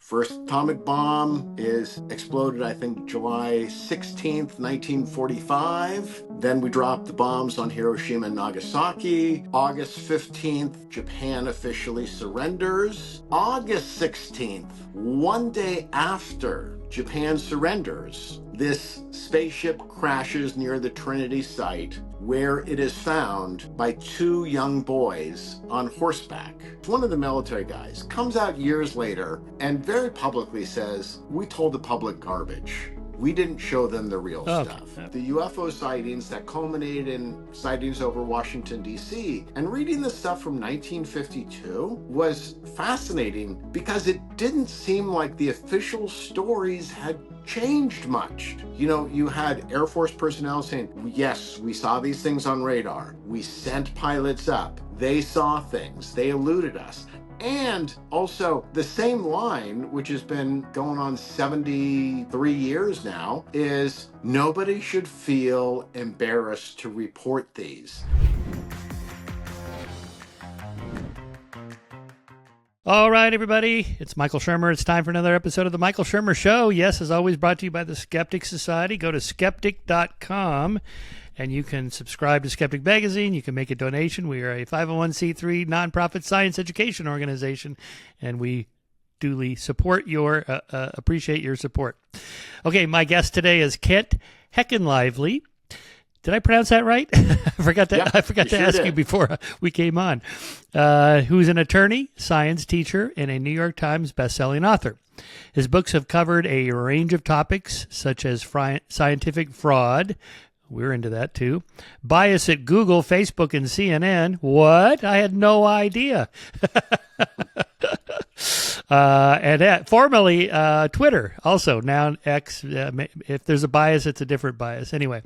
First atomic bomb is exploded, I think, July 16th, 1945. Then we dropped the bombs on Hiroshima and Nagasaki. August 15th, Japan officially surrenders. August 16th, one day after Japan surrenders, this spaceship crashes near the Trinity site, where it is found by two young boys on horseback. One of the military guys comes out years later and very publicly says, "We told the public garbage. We didn't show them the real stuff." The UFO sightings that culminated in sightings over Washington, D.C. And reading the stuff from 1952 was fascinating because it didn't seem like the official stories had changed much. You know, you had Air Force personnel saying, yes, we saw these things on radar. We sent pilots up. They saw things. They eluded us. And also the same line, which has been going on 73 years now, is nobody should feel embarrassed to report these. All right, everybody. It's Michael Shermer. It's time for another episode of The Michael Shermer Show. Yes, as always, brought to you by the Skeptic Society. Go to skeptic.com and you can subscribe to Skeptic Magazine. You can make a donation. We are a 501c3 nonprofit science education organization, and we duly support your, appreciate your support. Okay, my guest today is Kent Heckenlively. Did I pronounce that right? I forgot to ask you before we came on. Who's an attorney, science teacher, and a New York Times bestselling author. His books have covered a range of topics such as scientific fraud. We're into that too. Bias at Google, Facebook, and CNN. What? I had no idea. And formerly Twitter, also now X. If there's a bias, it's a different bias. Anyway.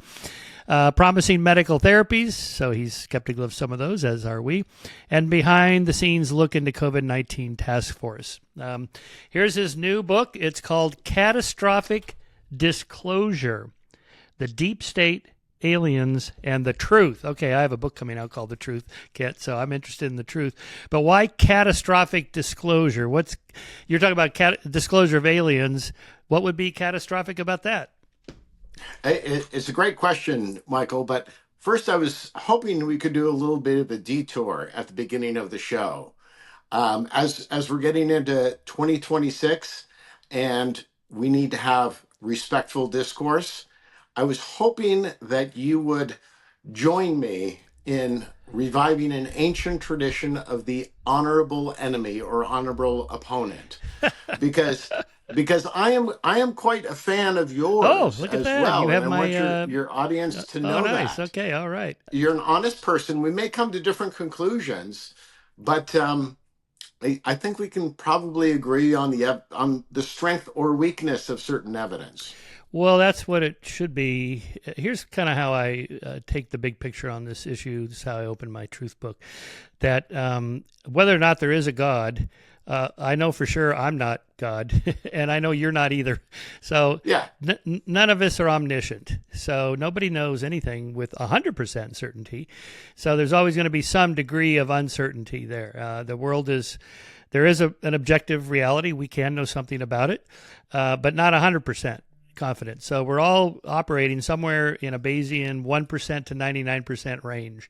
Promising medical therapies, so he's skeptical of some of those, as are we. And behind the scenes look into COVID-19 task force. Here's his new book. It's called Catastrophic Disclosure, The Deep State, Aliens, and the Truth. Okay, I have a book coming out called The Truth, Kent, so I'm interested in the truth. But why catastrophic disclosure? You're talking about disclosure of aliens. What would be catastrophic about that? It's a great question, Michael, but first I was hoping we could do a little bit of a detour at the beginning of the show. As we're getting into 2026 and we need to have respectful discourse, I was hoping that you would join me in reviving an ancient tradition of the honorable enemy or honorable opponent, because I am quite a fan of yours. Oh, look at that! Well. You have and my I want your audience to know nice. that. Okay, all right. You're an honest person. We may come to different conclusions, but I think we can probably agree on the strength or weakness of certain evidence. Well, that's what it should be. Here's kind of how I take the big picture on this issue. This is how I open my truth book. That whether or not there is a God, I know for sure I'm not God, and I know you're not either. So yeah. None of us are omniscient. So nobody knows anything with 100% certainty. So there's always going to be some degree of uncertainty there. The world there is an objective reality. We can know something about it, but not 100%. Confident. So we're all operating somewhere in a Bayesian 1% to 99% range.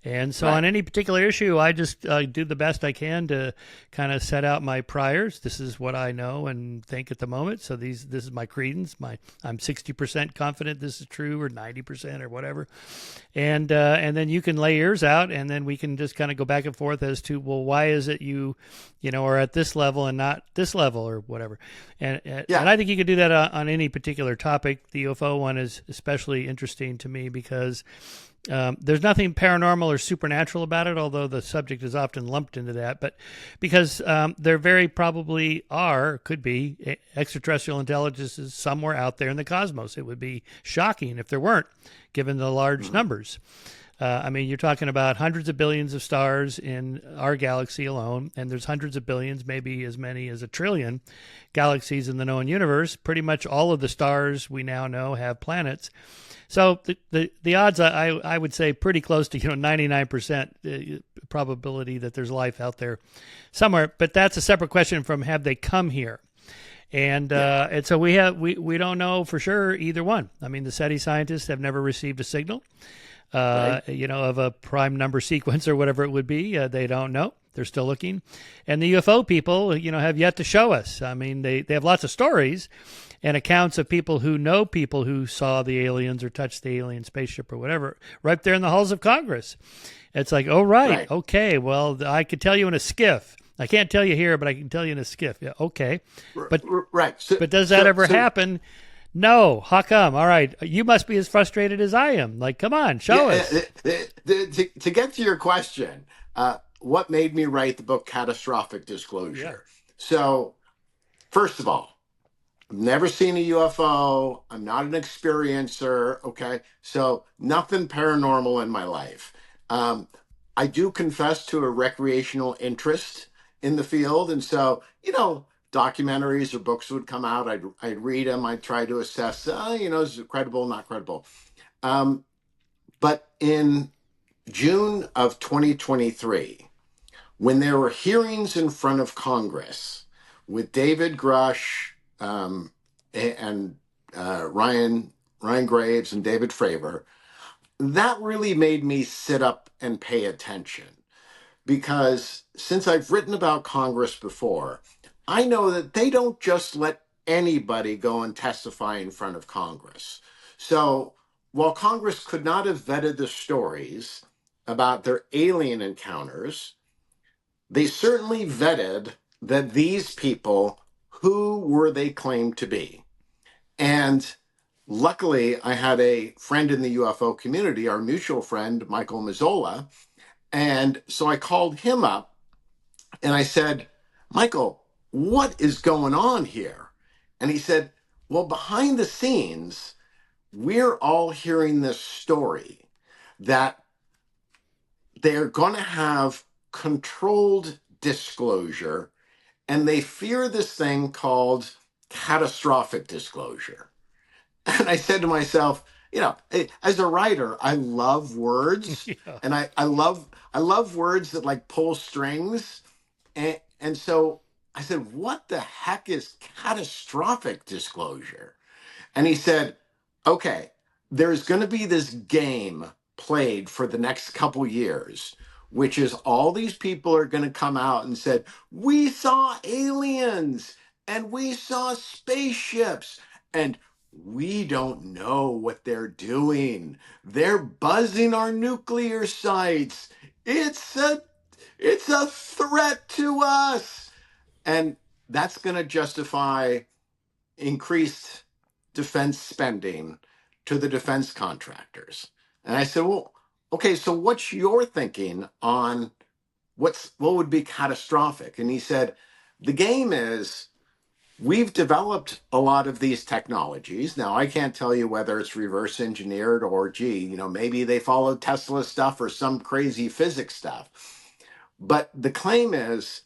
And so on any particular issue, I just do the best I can to kind of set out my priors. This is what I know and think at the moment. So this is my credence. I'm 60% confident this is true, or 90% or whatever. And then you can lay yours out, and then we can just kind of go back and forth as to, well, why is it you are at this level and not this level or whatever. And I think you could do that on any particular topic. The UFO one is especially interesting to me because there's nothing paranormal or supernatural about it, although the subject is often lumped into that. But because there very probably could be extraterrestrial intelligences somewhere out there in the cosmos. It would be shocking if there weren't, given the large numbers. You're talking about hundreds of billions of stars in our galaxy alone, and there's hundreds of billions, maybe as many as 1 trillion galaxies in the known universe. Pretty much all of the stars we now know have planets. So the odds, I would say, pretty close to 99% probability that there's life out there somewhere. But that's a separate question from have they come here. And and so we don't know for sure either one. I mean, the SETI scientists have never received a signal, right, of a prime number sequence or whatever it would be. They don't know. They're still looking. And the UFO people, have yet to show us. I mean, they have lots of stories and accounts of people who saw the aliens or touched the alien spaceship or whatever right there in the halls of Congress. It's like, oh, right. right, Okay. Well, I could tell you in a skiff. I can't tell you here, but I can tell you in a skiff. Yeah. Okay. But, right. but does that ever happen? No. How come? All right. You must be as frustrated as I am. Like, come on, show us. To get to your question, what made me write the book Catastrophic Yeah. Disclosure? So, first of all, I've never seen a UFO. I'm not an experiencer. Okay. So, nothing paranormal in my life. I do confess to a recreational interest in the field. And so, documentaries or books would come out. I'd read them. I'd try to assess, is it credible, not credible. Um, but in June of 2023, when there were hearings in front of Congress with David Grush and Ryan Graves and David Fravor, that really made me sit up and pay attention because since I've written about Congress before, I know that they don't just let anybody go and testify in front of Congress. So while Congress could not have vetted the stories about their alien encounters, they certainly vetted that these people, who were they claimed to be? And luckily, I had a friend in the UFO community, our mutual friend, Michael Mazzola. And so I called him up and I said, Michael, what is going on here? And he said, well, behind the scenes, we're all hearing this story that they're going to have controlled disclosure, and they fear this thing called catastrophic disclosure. And I said to myself, as a writer, I love words, Yeah. and I love words that like pull strings, and so I said, what the heck is catastrophic disclosure? And he said, okay, there's going to be this game played for the next couple years, which is all these people are going to come out and said, we saw aliens and we saw spaceships and we don't know what they're doing. They're buzzing our nuclear sites. It's a threat to us. And that's going to justify increased defense spending to the defense contractors. And I said, well, okay, so what's your thinking on what would be catastrophic? And he said, the game is we've developed a lot of these technologies. Now, I can't tell you whether it's reverse engineered or, maybe they followed Tesla stuff or some crazy physics stuff. But the claim is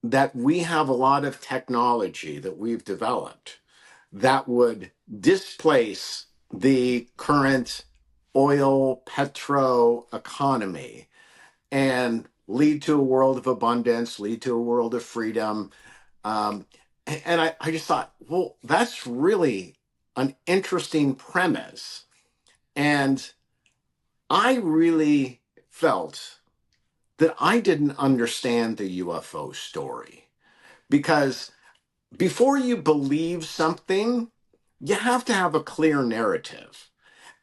that we have a lot of technology that we've developed that would displace the current oil petro economy and lead to a world of abundance, lead to a world of freedom. And I just thought, well, that's really an interesting premise. And I really felt that I didn't understand the UFO story because before you believe something, you have to have a clear narrative.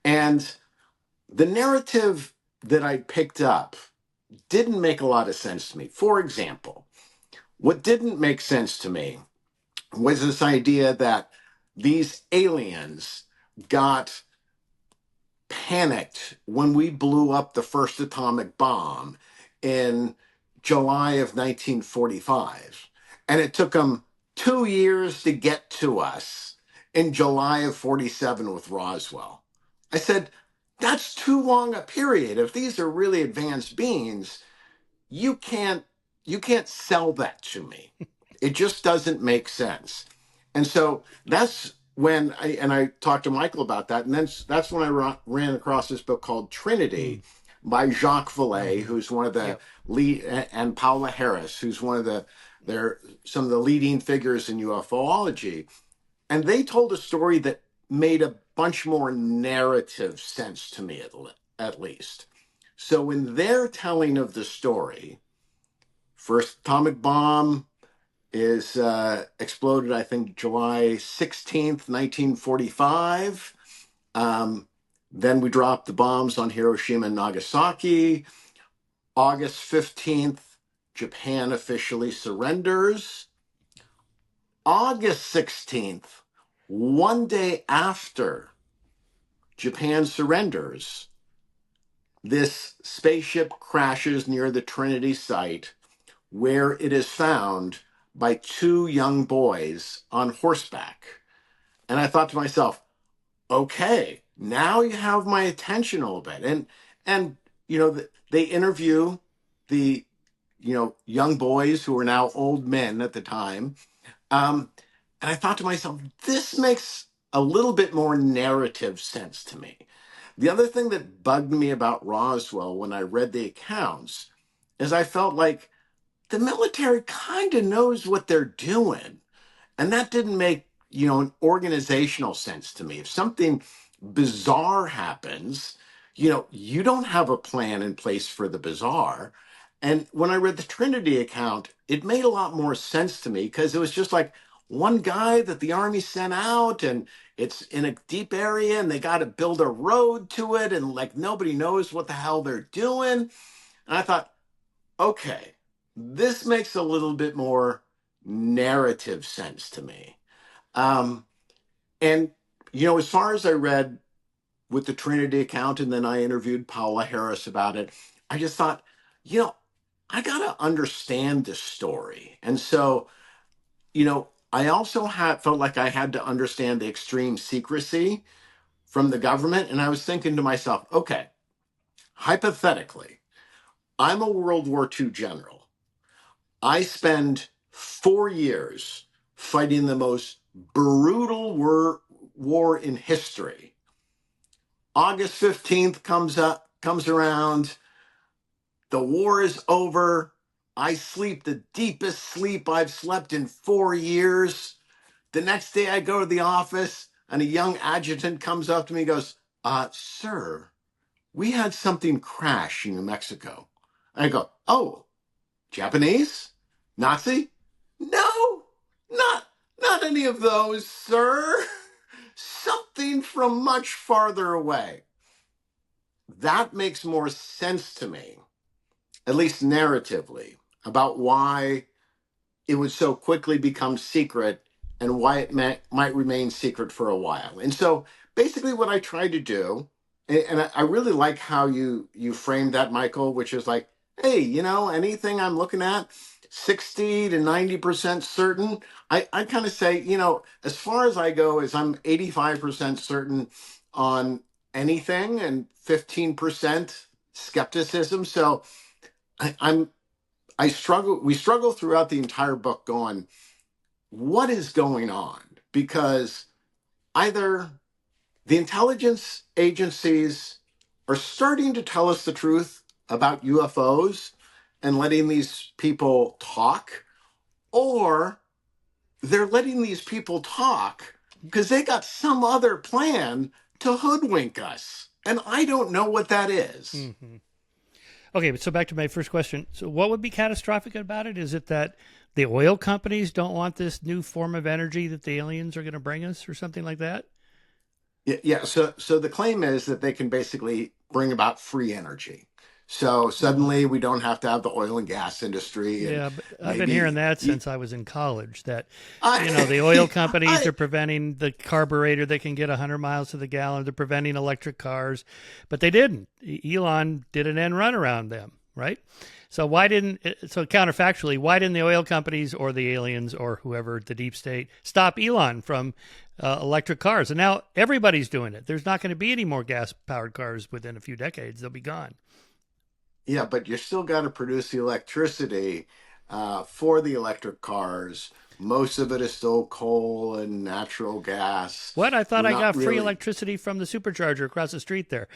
And the narrative that I picked up didn't make a lot of sense to me. For example, what didn't make sense to me was this idea that these aliens got panicked when we blew up the first atomic bomb in July of 1945. And it took them 2 years to get to us in July of 47 with Roswell. I said, that's too long a period. If these are really advanced beings, you can't sell that to me. It just doesn't make sense. And so that's when I talked to Michael about that. And then that's when I ran across this book called Trinity by Jacques Vallée, who's one of the Yep. lead, and Paula Harris, who's one of the They're some of the leading figures in UFOlogy. And they told a story that made a bunch more narrative sense to me, at least. So, in their telling of the story, first atomic bomb is exploded, I think, July 16th, 1945. Um, then we dropped the bombs on Hiroshima and Nagasaki. August 15th, Japan officially surrenders. August 16th, one day after Japan surrenders, this spaceship crashes near the Trinity site, where it is found by two young boys on horseback. And I thought to myself, okay, now you have my attention a little bit. And they interview the young boys who are now old men at the time. Um, and I thought to myself, this makes a little bit more narrative sense to me. The other thing that bugged me about Roswell when I read the accounts is I felt like the military kind of knows what they're doing. And that didn't make, an organizational sense to me. If something bizarre happens, you don't have a plan in place for the bizarre. And when I read the Trinity account, it made a lot more sense to me because it was just like one guy that the Army sent out and it's in a deep area and they got to build a road to it and like nobody knows what the hell they're doing. And I thought, okay, this makes a little bit more narrative sense to me. Um, and, as far as I read with the Trinity account, and then I interviewed Paula Harris about it, I just thought, you know, I got to understand this story. And so, I also felt like I had to understand the extreme secrecy from the government. And I was thinking to myself, okay, hypothetically, I'm a World War II general. I spend 4 years fighting the most brutal war in history. August 15th comes around. The war is over. I sleep the deepest sleep I've slept in 4 years. The next day I go to the office and a young adjutant comes up to me and goes, sir, we had something crash in New Mexico. And I go, oh, Japanese? Nazi? No, not not any of those, sir. Something from much farther away. That makes more sense to me, at least narratively, about why it would so quickly become secret and why it might remain secret for a while. And so basically what I tried to do, and I really like how you framed that, Michael, which is like, hey, anything I'm looking at, 60 to 90% certain. I kind of say, as far as I go, is I'm 85% certain on anything and 15% skepticism. So I'm we struggle throughout the entire book going, what is going on? Because either the intelligence agencies are starting to tell us the truth about UFOs and letting these people talk, or they're letting these people talk because they got some other plan to hoodwink us. And I don't know what that is. Mm-hmm. Okay, so back to my first question. So what would be catastrophic about it? Is it that the oil companies don't want this new form of energy that the aliens are going to bring us or something like that? Yeah. So the claim is that they can basically bring about free energy. So suddenly we don't have to have the oil and gas industry, and Yeah, but I've been hearing maybe that since I was in college that, the oil I, companies I are preventing the carburetor that can get 100 miles to the gallon. They're preventing electric cars, but they didn't. Elon did an end run around them, right? So counterfactually, why didn't the oil companies or the aliens or whoever, the deep state, stop Elon from electric cars? And now everybody's doing it. There's not going to be any more gas-powered cars within a few decades. They'll be gone. but you still got to produce the electricity for the electric cars. Most of it is still coal and natural gas. What? I thought We're I not got free really. electricity from the supercharger across the street there.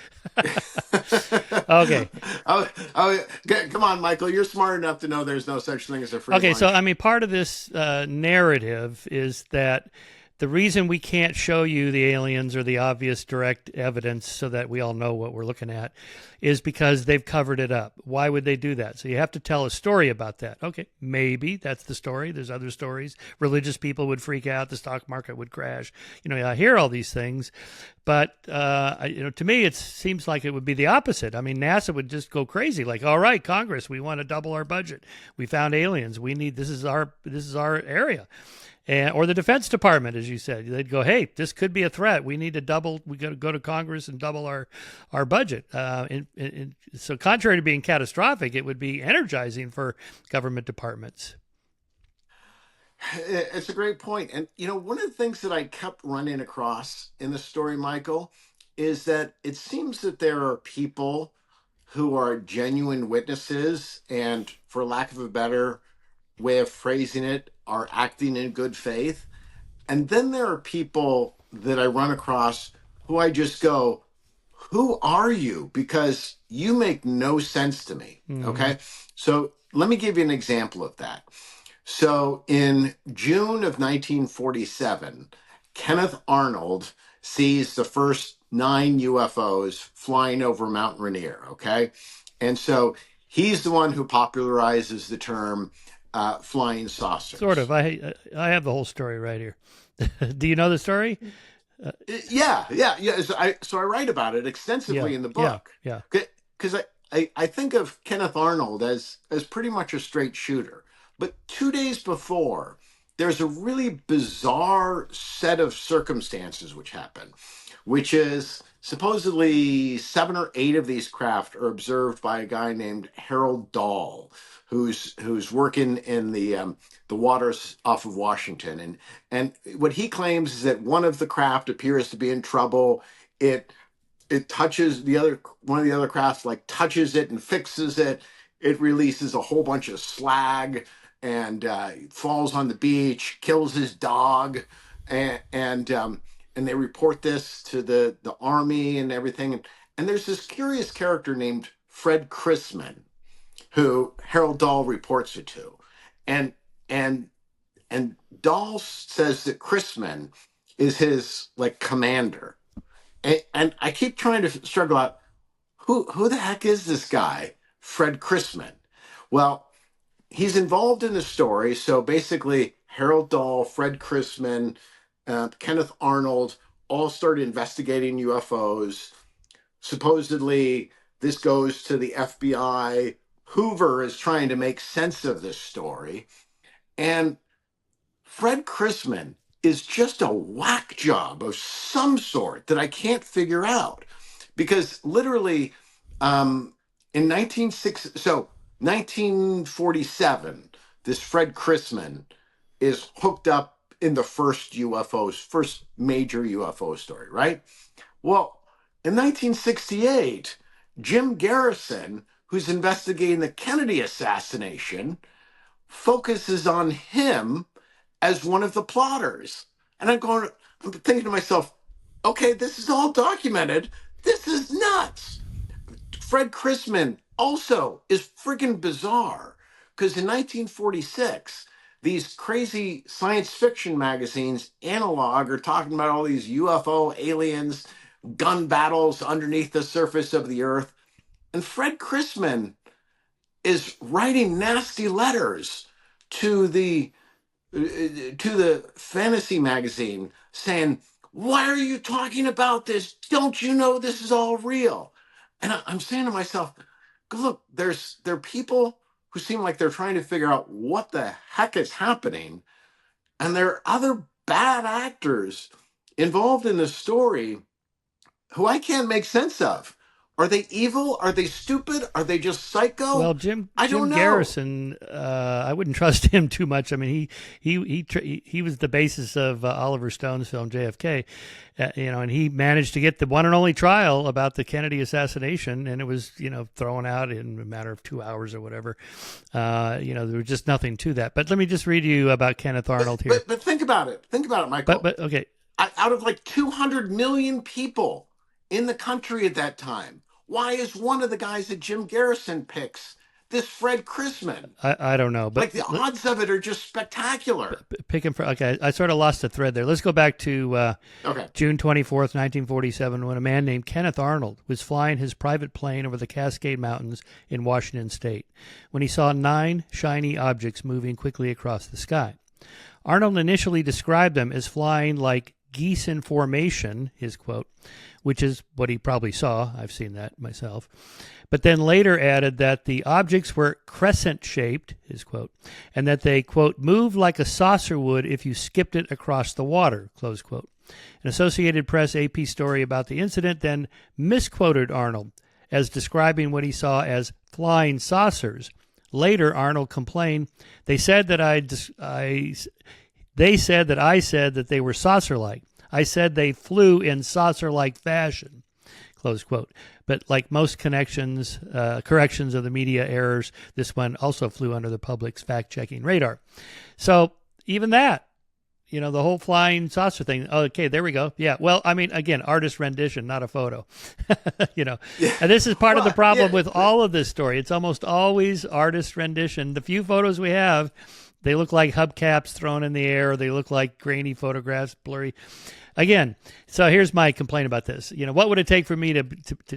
Okay. Come on, Michael. You're smart enough to know there's no such thing as a free Okay, so I lunch. mean, part of this narrative is that the reason we can't show you the aliens or the obvious direct evidence so that we all know what we're looking at is because they've covered it up. Why would they do that? So you have to tell a story about that. Okay, maybe that's the story. There's other stories. Religious people would freak out. The stock market would crash. I hear all these things, but to me, it seems like it would be the opposite. I mean, NASA would just go crazy. Like, all right, Congress, we want to double our budget. We found aliens. We need this is our area. Or the Defense Department, as you said, they'd go, "Hey, this could be a threat. We need to double. We got to go to Congress and double our budget." So, contrary to being catastrophic, it would be energizing for government departments. It's a great point. And, one of the things that I kept running across in the story, Michael, is that it seems that there are people who are genuine witnesses and, for lack of a better way of phrasing it, are acting in good faith. And then there are people that I run across who I just go, who are you? Because you make no sense to me. Mm-hmm. Okay. So let me give you an example of that. So in June of 1947, Kenneth Arnold sees the first 9 UFOs flying over Mount Rainier. Okay. And so he's the one who popularizes the term flying Sort of. saucers. I have the whole story right here. Do you know the story? Yeah. So I write about it Yeah, extensively in the yeah, book yeah. because I think of Kenneth Arnold as pretty much a straight shooter. But 2 days before, there's a really bizarre set of circumstances which happen, which is supposedly 7 or 8 of these craft are observed by a guy named Harold Dahl, who's working in the waters off of Washington, and what he claims is that one of the craft appears to be in trouble. It touches the other one of the other crafts, like touches it and fixes it. It releases a whole bunch of slag and falls on the beach, kills his dog, and they report this to the army and everything. And there's this curious character named Fred Chrisman who Harold Dahl reports it to, and and and Dahl says that Chrisman is his like commander, and I keep trying to struggle out who the heck is this guy, Fred Chrisman? Well, he's involved in the story. So basically, Harold Dahl, Fred Chrisman, Kenneth Arnold all started investigating UFOs. Supposedly, this goes to the FBI. Hoover is trying to make sense of this story. And Fred Chrisman is just a whack job of some sort that I can't figure out. Because literally, in 1947, this Fred Chrisman is hooked up in the first major UFO story, right? Well, in 1968, Jim Garrison, who's investigating the Kennedy assassination, focuses on him as one of the plotters. And I'm thinking to myself, okay, this is all documented. This is nuts. Fred Chrisman also is friggin' bizarre because in 1946, these crazy science fiction magazines, Analog, are talking about all these UFO aliens, gun battles underneath the surface of the earth. And Fred Chrisman is writing nasty letters to the fantasy magazine saying, "Why are you talking about this? Don't you know this is all real?" And I'm saying to myself, look, there are people who seem like they're trying to figure out what the heck is happening, and there are other bad actors involved in the story who I can't make sense of. Are they evil? Are they stupid? Are they just Well, psycho? I Jim don't know. Garrison, I wouldn't trust him too much. I mean, he was the basis of Oliver Stone's film JFK, and he managed to get the one and only trial about the Kennedy assassination, and it was thrown out in a matter of 2 hours or whatever. There was just nothing to that. But let me just read you about Kenneth But Arnold here. but think about it. Think about it, Michael. Okay, Out of like 200 million people in the country at that time, why is one of the guys that Jim Garrison picks this Fred Chrisman? I don't know, but Like the odds of it are just spectacular. pick him for. Okay, I sort of lost the thread there. Let's go back to Okay. June 24th, 1947, when a man named Kenneth Arnold was flying his private plane over the Cascade Mountains in Washington state when he saw 9 shiny objects moving quickly across the sky. Arnold initially described them as flying like geese in formation, his quote, which is what he probably saw. I've seen that myself. But then later added that the objects were crescent shaped, his quote, and that they, quote, moved like a saucer would if you skipped it across the water, close quote. An Associated Press AP story about the incident then misquoted Arnold as describing what he saw as flying saucers. Later, Arnold complained, they said that I said that they were saucer-like. I said they flew in saucer-like fashion, close quote. But like most corrections of the media errors, this one also flew under the public's fact-checking radar. So even that, the whole flying saucer thing. Okay, there we go. Yeah. Well, I mean, again, artist rendition, not a photo. Yeah. And this is part of the Well, problem yeah. with all of this story. It's almost always artist rendition. The few photos we have, they look like hubcaps thrown in the air, or they look like grainy photographs, blurry. Again, so here's my complaint about this. What would it take for me to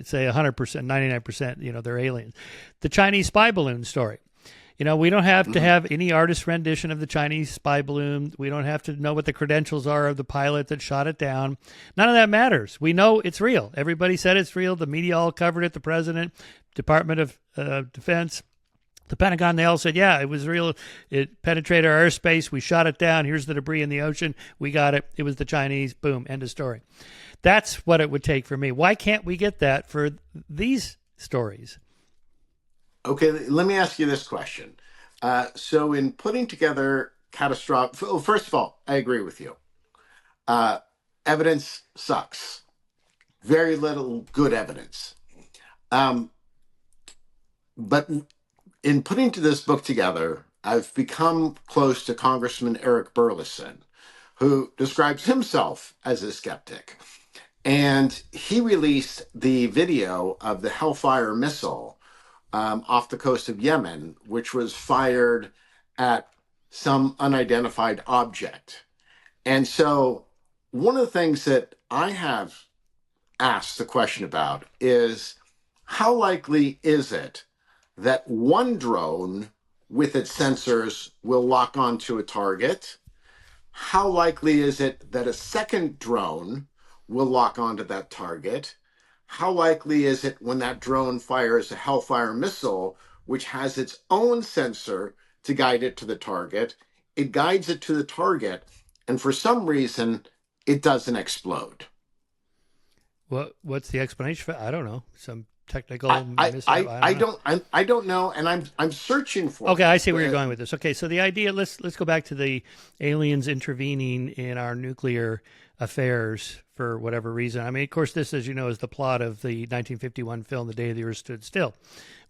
say 100%, 99%, they're aliens? The Chinese spy balloon story. We don't have to have any artist rendition of the Chinese spy balloon. We don't have to know what the credentials are of the pilot that shot it down. None of that matters. We know it's real. Everybody said it's real. The media all covered it. The president, Department of Defense, the Pentagon, they all said, yeah, it was real. It penetrated our airspace. We shot it down. Here's the debris in the ocean. We got it. It was the Chinese. Boom. End of story. That's what it would take for me. Why can't we get that for these stories? Okay, let me ask you this question. So, in putting together catastrophic, first of all, I agree with you. Uh, Evidence sucks. Very little good evidence. Um, but in putting to this book together, I've become close to Congressman Eric Burleson, who describes himself as a skeptic. And he released the video of the Hellfire missile off the coast of Yemen, which was fired at some unidentified object. And so, one of the things that I have asked the question about is how likely is it that one drone with its sensors will lock onto a target? How likely is it that a second drone will lock onto that target? How likely is it when that drone fires a Hellfire missile, which has its own sensor to guide it to the target? It guides it to the target, and for some reason, it doesn't explode. What's the explanation for? I don't know. Some technical mishap. I don't know, and I'm searching for Okay, it. I see where you're going with this. Okay, so the idea, let's go back to the aliens intervening in our nuclear affairs for whatever reason. I mean, of course, this, as you know, is the plot of the 1951 film, The Day the Earth Stood Still,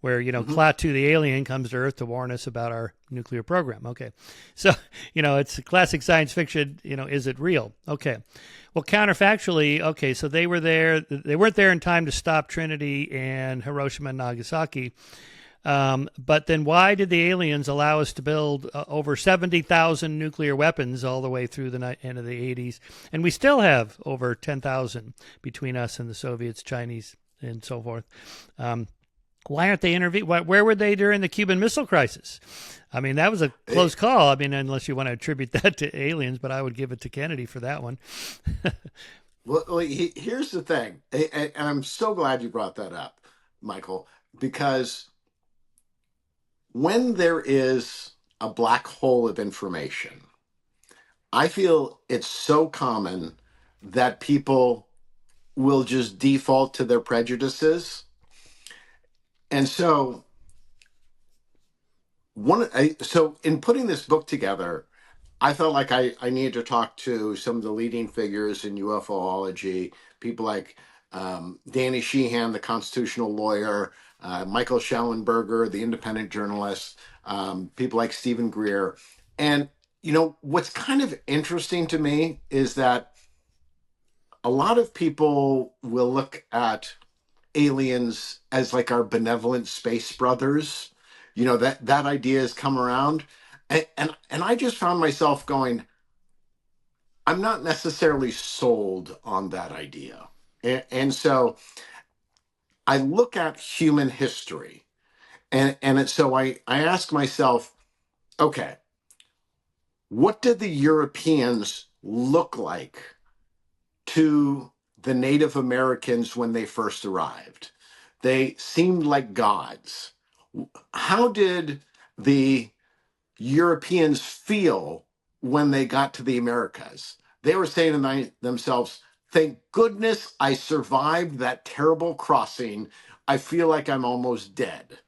where, Klaatu the alien comes to Earth to warn us about our nuclear program. Okay, so, it's a classic science fiction, is it real? Okay, well, counterfactually, okay, so they were there. They weren't there in time to stop Trinity and Hiroshima and Nagasaki. But then why did the aliens allow us to build over 70,000 nuclear weapons all the way through the end of the 80s? And we still have over 10,000 between us and the Soviets, Chinese, and so forth. Why aren't they intervening? Where were they during the Cuban Missile Crisis? I mean, that was a close call. I mean, unless you want to attribute that to aliens, but I would give it to Kennedy for that one. Well, here's the thing, and I'm so glad you brought that up, Michael, because when there is a black hole of information, I feel it's so common that people will just default to their prejudices. And so in putting this book together, I felt like I needed to talk to some of the leading figures in UFOlogy, people like Danny Sheehan, the constitutional lawyer, Michael Schellenberger, the independent journalist, people like Stephen Greer. And, what's kind of interesting to me is that a lot of people will look at aliens as like our benevolent space brothers. That idea has come around. And I just found myself going, I'm not necessarily sold on that idea. And so I look at human history, so I ask myself, okay, what did the Europeans look like to the Native Americans when they first arrived? They seemed like gods. How did the Europeans feel when they got to the Americas? They were saying to themselves, thank goodness I survived that terrible crossing. I feel like I'm almost dead.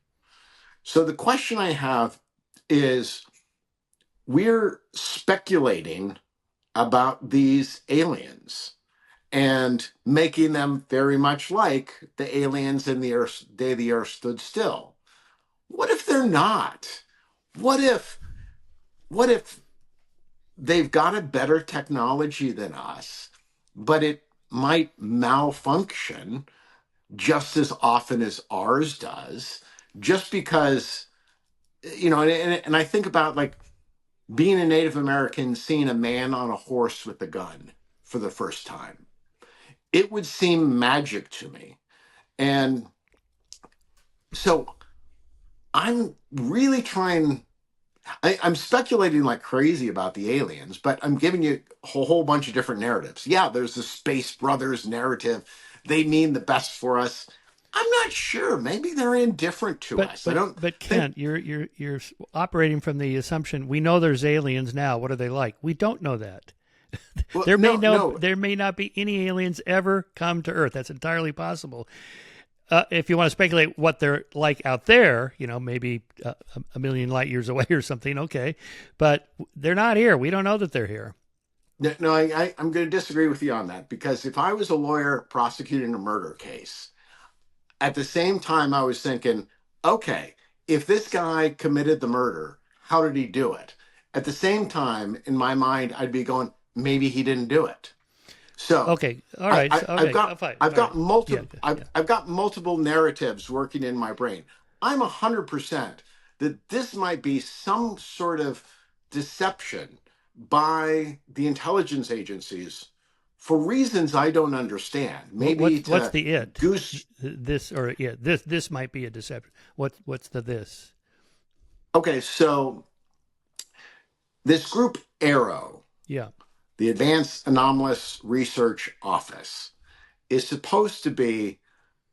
So the question I have is, we're speculating about these aliens and making them very much like the aliens in the Earth, Day the Earth Stood Still. What if they're not? What if they've got a better technology than us, but it might malfunction just as often as ours does, just because, and I think about like being a Native American, seeing a man on a horse with a gun for the first time. It would seem magic to me. And so I'm really I'm speculating like crazy about the aliens, but I'm giving you a whole bunch of different narratives. Yeah, there's the Space Brothers narrative. They mean the best for us. I'm not sure. Maybe they're indifferent to us. I don't. But Kent, you're operating from the assumption we know there's aliens now. What are they like? We don't know that. Well, there may not be any aliens ever come to Earth. That's entirely possible. If you want to speculate what they're like out there, maybe a million light years away or something, okay. But they're not here. We don't know that they're here. No, I'm going to disagree with you on that, because if I was a lawyer prosecuting a murder case, at the same time I was thinking, okay, if this guy committed the murder, how did he do it? At the same time, in my mind, I'd be going, maybe he didn't do it. So okay, all right. I've got multiple narratives working in my brain. I'm 100% that this might be some sort of deception by the intelligence agencies for reasons I don't understand. Maybe what's the it? Goose this or it? This might be a deception. What's the this? Okay, so this group Arrow, Yeah. the Advanced Anomalous Research Office, is supposed to be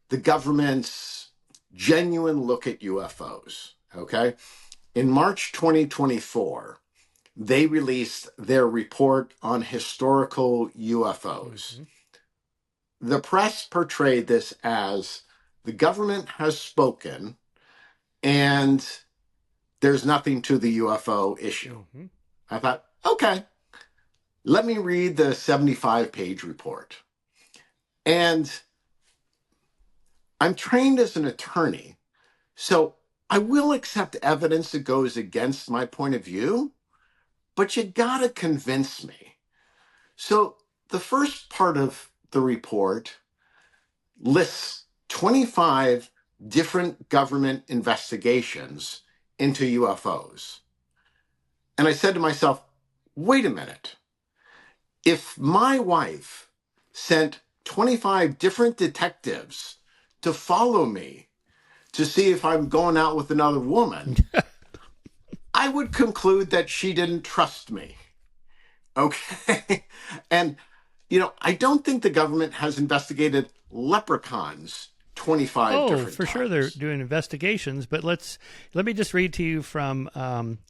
the government's genuine look at UFOs, okay? In March 2024, they released their report on historical UFOs. Mm-hmm. The press portrayed this as the government has spoken and there's nothing to the UFO issue. Mm-hmm. I thought, okay, let me read the 75-page report. And I'm trained as an attorney, so I will accept evidence that goes against my point of view, but you gotta convince me. So the first part of the report lists 25 different government investigations into UFOs. And I said to myself, wait a minute. If my wife sent 25 different detectives to follow me to see if I'm going out with another woman, I would conclude that she didn't trust me. Okay? And, I don't think the government has investigated leprechauns 25 different for times. Sure they're doing investigations, but let me just read to you from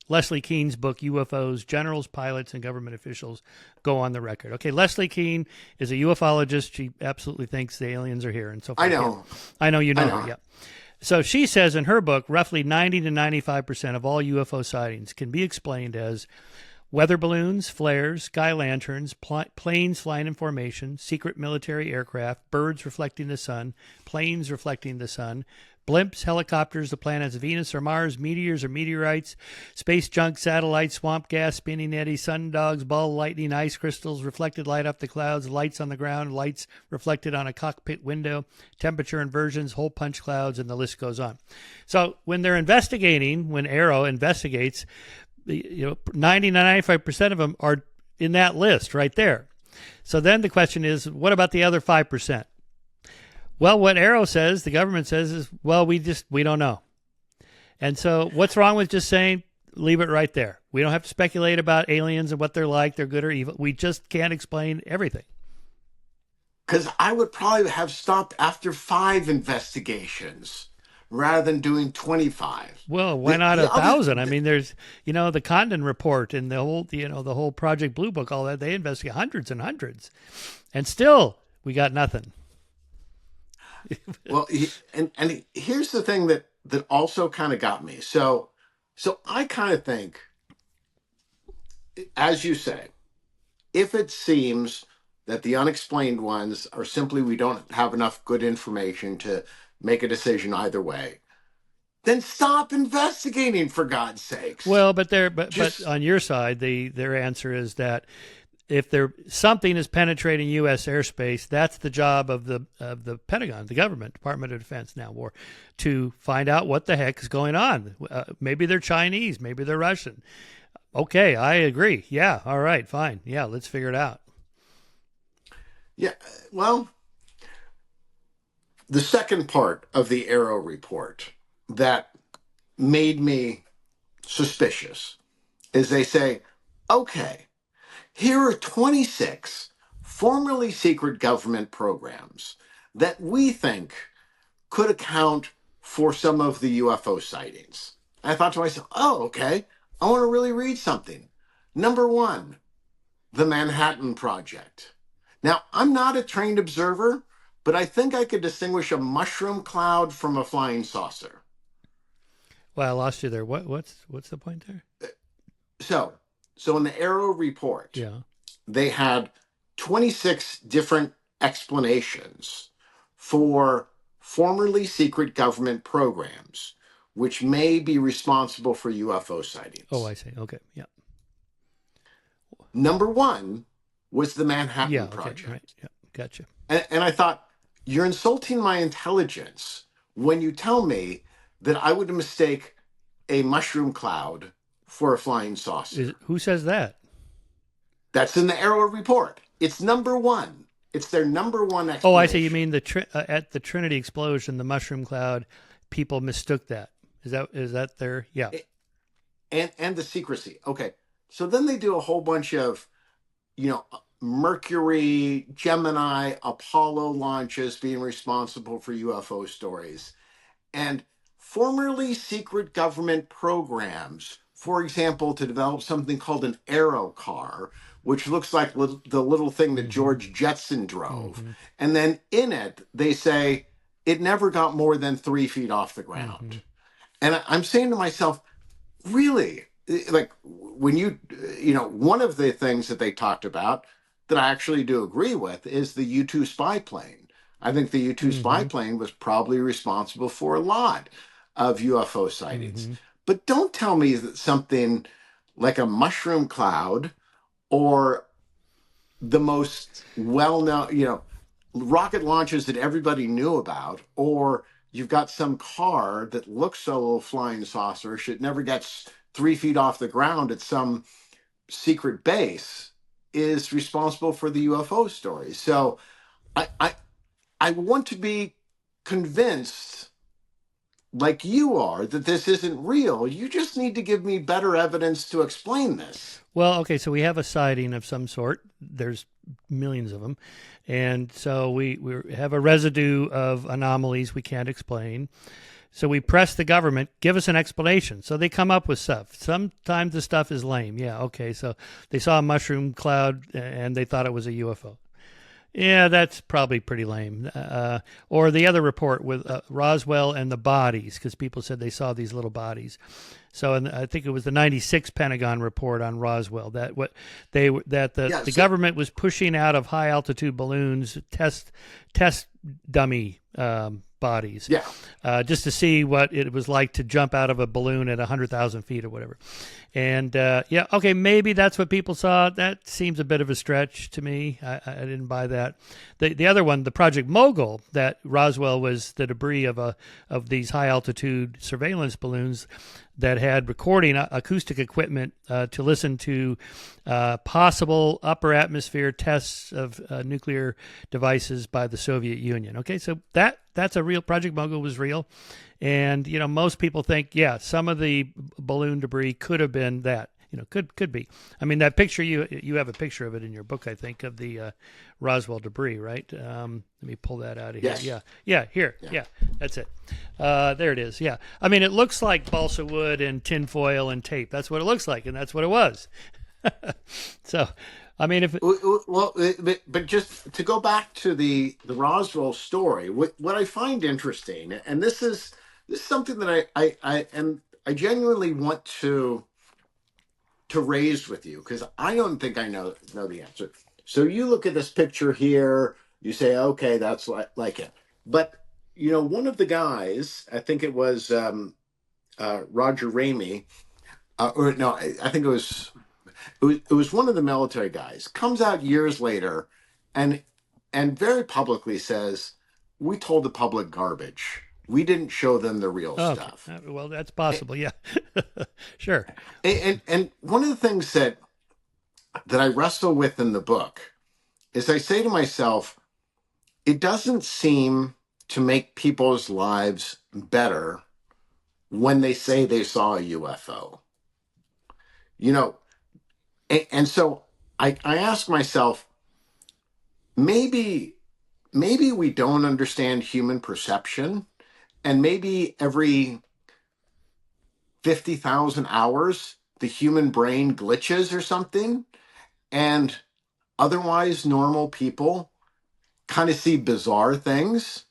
Leslie Kean's book, UFOs, Generals, Pilots, and Government Officials Go on the Record. Okay, Leslie Kean is a ufologist. She absolutely thinks the aliens are here and so forth. I know. I know you know her, yeah. So she says in her book, roughly 90 to 95% of all UFO sightings can be explained as weather balloons, flares, sky lanterns, planes flying in formation, secret military aircraft, birds reflecting the sun, planes reflecting the sun, blimps, helicopters, the planets Venus or Mars, meteors or meteorites, space junk, satellites, swamp gas, spinning eddies, sun dogs, ball lightning, ice crystals, reflected light up the clouds, lights on the ground, lights reflected on a cockpit window, temperature inversions, hole punch clouds, and the list goes on. So when they're investigating, when Arrow investigates, 90 to 95% of them are in that list right there. So then the question is, what about the other 5%? Well, what Arrow says, the government says, is, well, we don't know. And so what's wrong with just saying, leave it right there? We don't have to speculate about aliens and what they're like, they're good or evil. We just can't explain everything. Because I would probably have stopped after 5 investigations rather than doing 25. Well, why not 1,000? I mean, there's, the Condon report and the whole Project Blue Book, all that, they investigate hundreds and hundreds. And still, we got nothing. Well, and here's the thing that also kind of got me. So I kind of think, as you say, if it seems that the unexplained ones are simply we don't have enough good information to make a decision either way, then stop investigating, for God's sakes. Well, but on your side, their answer is that if something is penetrating U.S. airspace, that's the job of the Pentagon, the government, Department of Defense now, to find out what the heck is going on. Maybe they're Chinese, maybe they're Russian. Okay, I agree. Yeah, all right, fine. Yeah, let's figure it out. Yeah, well, the second part of the Arrow report that made me suspicious is they say, okay, here are 26 formerly secret government programs that we think could account for some of the UFO sightings. I thought to myself, oh, okay, I want to really read something. Number 1, the Manhattan Project. Now, I'm not a trained observer, but I think I could distinguish a mushroom cloud from a flying saucer. Well, I lost you there. What's the point there? So in the Arrow report, yeah, they had 26 different explanations for formerly secret government programs, which may be responsible for UFO sightings. Oh, I see. Okay, yeah. Number 1 was the Manhattan Project. Okay, right. Yeah, gotcha. And I thought, you're insulting my intelligence when you tell me that I would mistake a mushroom cloud for a flying saucer. Who says that? That's in the Arrow report. It's number 1. It's their number 1 explanation. Oh, I see. You mean at the Trinity explosion, the mushroom cloud, people mistook that. Is that their, yeah. And the secrecy. Okay. So then they do a whole bunch of, Mercury, Gemini, Apollo launches being responsible for UFO stories. And formerly secret government programs, for example, to develop something called an aero car, which looks like the little thing that George Jetson drove. Mm-hmm. And then in it, they say it never got more than 3 feet off the ground. Mm-hmm. And I'm saying to myself, really? Like when one of the things that they talked about that I actually do agree with is the U-2 spy plane. I think the U-2 spy plane was probably responsible for a lot of UFO sightings. Mm-hmm. But don't tell me that something like a mushroom cloud or the most well-known, rocket launches that everybody knew about, or you've got some car that looks a little flying saucer-ish, it never gets 3 feet off the ground at some secret base, is responsible for the UFO story. So I want to be convinced, like you are, that this isn't real. You just need to give me better evidence to explain this. Well, okay, so we have a sighting of some sort. There's millions of them. And so we have a residue of anomalies we can't explain. So we press the government, give us an explanation. So they come up with stuff. Sometimes the stuff is lame. Yeah, okay, so they saw a mushroom cloud and they thought it was a UFO. Yeah, that's probably pretty lame. Or the other report with Roswell and the bodies, because people said they saw these little bodies. So, and I think it was the '96 Pentagon report on Roswell that what they that Yeah. the So government was pushing out of high altitude balloons test dummy bodies, yeah. just to see what it was like to jump out of a balloon at 100,000 feet or whatever. And yeah, okay, maybe that's what people saw. That seems a bit of a stretch to me. I didn't buy that. The other one, the Project Mogul, that Roswell was the debris of these high altitude surveillance balloons that had recording acoustic equipment to listen to possible upper atmosphere tests of nuclear devices by the Soviet Union. Okay, so that's a real. Project Mogul was real, and most people think, yeah, some of the balloon debris could have been that. Could be. I mean, that picture you have a picture of it in your book, I think, of the Roswell debris, right? Let me pull that out of here. Yes. Yeah, here, Yeah. yeah, that's it. There it is. Yeah, I mean, it looks like balsa wood and tinfoil and tape. That's what it looks like, and that's what it was. So, I mean, if Well, but just to go back to the Roswell story, what I find interesting, and this is something that I genuinely want to raise with you, because I don't think I know the answer. So you look at this picture here, you say, okay, that's like it. But one of the guys, I think it was Roger Ramey, or no, I think it was one of the military guys, comes out years later and very publicly says, we told the public garbage. We didn't show them the real okay, stuff. well, that's possible. Yeah, sure. And one of the things that I wrestle with in the book is I say to myself, it doesn't seem to make people's lives better when they say they saw a UFO. You know, and so I ask myself, maybe we don't understand human perception, and maybe every 50,000 hours the human brain glitches or something, and otherwise normal people kind of see bizarre things.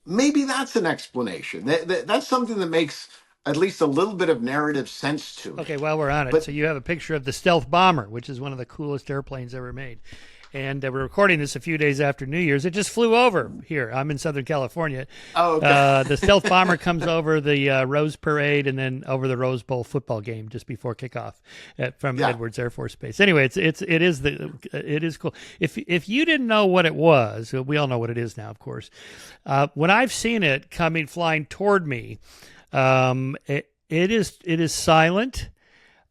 Maybe that's an explanation. That's something that makes at least a little bit of narrative sense to Okay, me. while we're on it, But so you have a picture of the stealth bomber, which is one of the coolest airplanes ever made. And we're recording this a few days after New Year's. It just flew over here. I'm in Southern California. oh, okay. The stealth bomber comes over the Rose Parade and then over the Rose Bowl football game just before kickoff from Yeah. Edwards Air Force Base. Anyway, it is cool. If you didn't know what it was, we all know what it is now, of course. When I've seen it flying toward me, it is silent.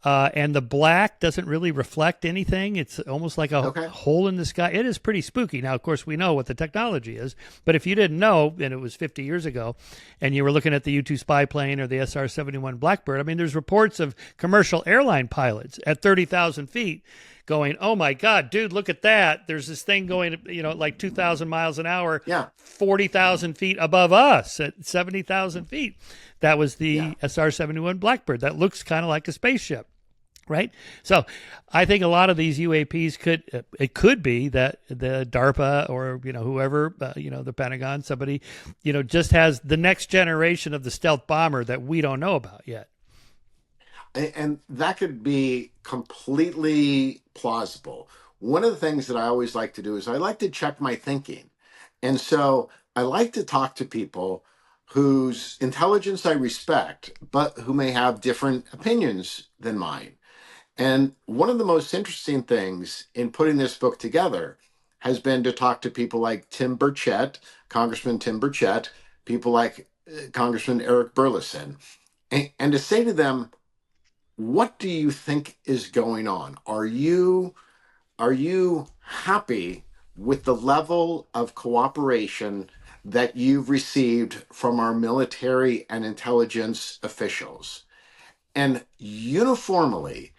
And the black doesn't really reflect anything. It's almost like a Okay. hole in the sky. It is pretty spooky. Now, of course, we know what the technology is, but if you didn't know, and it was 50 years ago, and you were looking at the U-2 spy plane or the SR-71 Blackbird, I mean, there's reports of commercial airline pilots at 30,000 feet going, oh my God, dude, look at that. There's this thing going, like 2,000 miles an hour, Yeah. 40,000 feet above us at 70,000 feet. That was the Yeah. SR-71 Blackbird. That looks kind of like a spaceship. Right. So I think a lot of these UAPs could be that the DARPA or, whoever, the Pentagon, somebody, just has the next generation of the stealth bomber that we don't know about yet. And that could be completely plausible. One of the things that I always like to do is I like to check my thinking. And so I like to talk to people whose intelligence I respect, but who may have different opinions than mine. And one of the most interesting things in putting this book together has been to talk to people like Tim Burchett, Congressman Tim Burchett, people like Congressman Eric Burleson, and to say to them, what do you think is going on? Are you happy with the level of cooperation that you've received from our military and intelligence officials? And uniformly,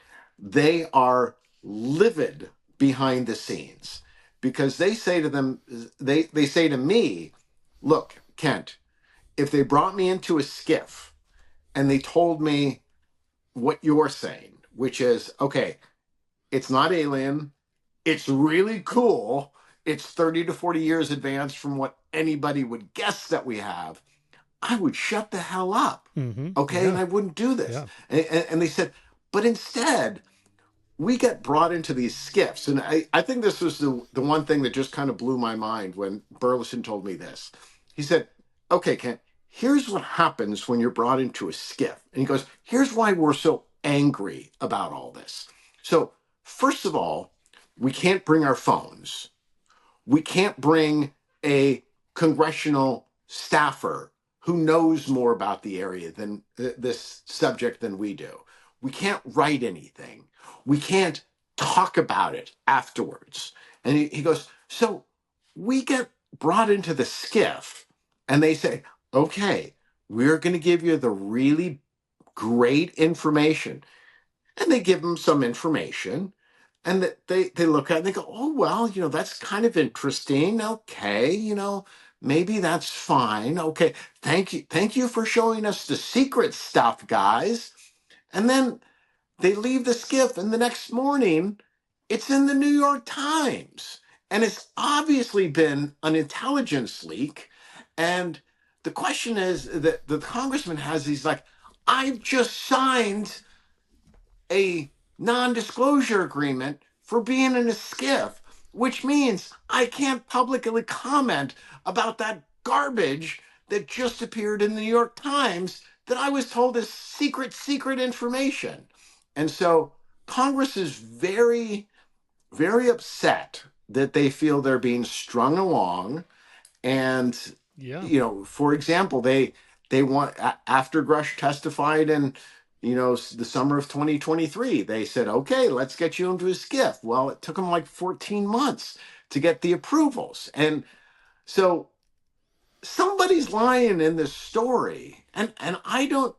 they are livid behind the scenes, because they say to me, look, Kent, if they brought me into a skiff and they told me what you're saying, which is, okay, it's not alien, It's really cool. It's 30 to 40 years advanced from what anybody would guess that we have. I would shut the hell up. Okay. And Yeah. I wouldn't do this. Yeah. And they said, but instead, we get brought into these skiffs. And I think this was the one thing that just kind of blew my mind when Burleson told me this. He said, okay, Kent, here's what happens when you're brought into a skiff. And he goes, here's why we're so angry about all this. So, first of all, we can't bring our phones. We can't bring a congressional staffer who knows more about the area than this subject than we do. We can't write anything. We can't talk about it afterwards. And he goes, so we get brought into the skiff and they say, okay, we're going to give you the really great information. And they give them some information and that they look at it and they go, oh, well, that's kind of interesting. Okay, maybe that's fine. Okay, thank you for showing us the secret stuff, guys. And then they leave the skiff, and the next morning it's in the New York Times, and it's obviously been an intelligence leak. And the question is that the congressman has these like, I've just signed a non-disclosure agreement for being in a skiff, which means I can't publicly comment about that garbage that just appeared in the New York Times that I was told is secret information. And so Congress is very, very upset that they feel they're being strung along. And, Yeah. for example, they want, after Grush testified in, the summer of 2023, they said, okay, let's get you into a skiff. Well, it took them like 14 months to get the approvals. And so somebody's lying in this story. And I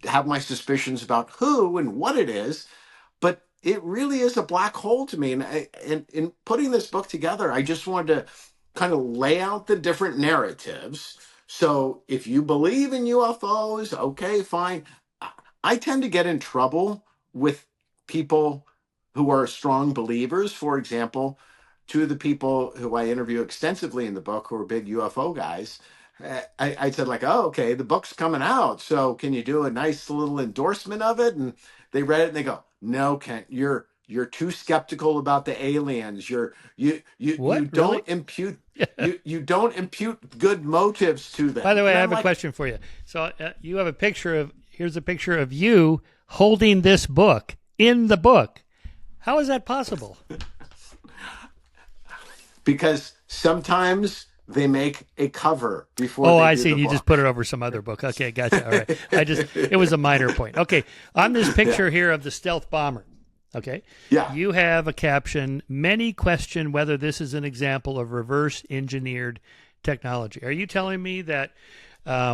have my suspicions about who and what it is, but it really is a black hole to me. And in putting this book together, I just wanted to kind of lay out the different narratives. So if you believe in UFOs, okay, fine. I tend to get in trouble with people who are strong believers. For example, two of the people who I interview extensively in the book who are big UFO guys, I said like, oh, okay, the book's coming out. So can you do a nice little endorsement of it? And they read it and they go, no, Kent, you're too skeptical about the aliens. You What? Really? don't impute you don't impute good motives to them. By the way, And I I'm have a like, question for you. So you have a picture of, here's a picture of you holding this book in the book. How is that possible? because sometimes they make a cover before Oh, they I do see. the You book. just put it over some other book. Okay, gotcha. All right. It was a minor point. Okay. On this picture here of the stealth bomber, okay, Yeah. you have a caption, many question whether this is an example of reverse engineered technology. Are you telling me that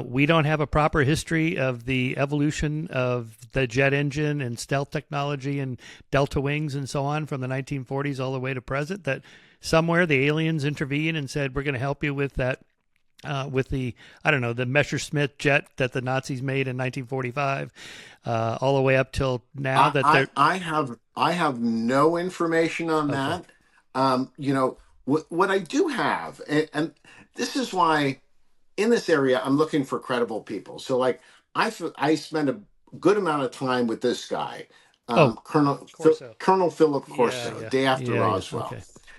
we don't have a proper history of the evolution of the jet engine and stealth technology and delta wings and so on from the 1940s all the way to present, that somewhere the aliens intervened and said, we're going to help you with that, with the, I don't know, the Messerschmitt jet that the Nazis made in 1945, all the way up till now that they're... I have no information on Okay. that. What I do have, and this is why in this area I'm looking for credible people. So like I spent a good amount of time with this guy, Oh, Corso. Colonel Philip Yeah, Corso, yeah. day after Yeah. Roswell.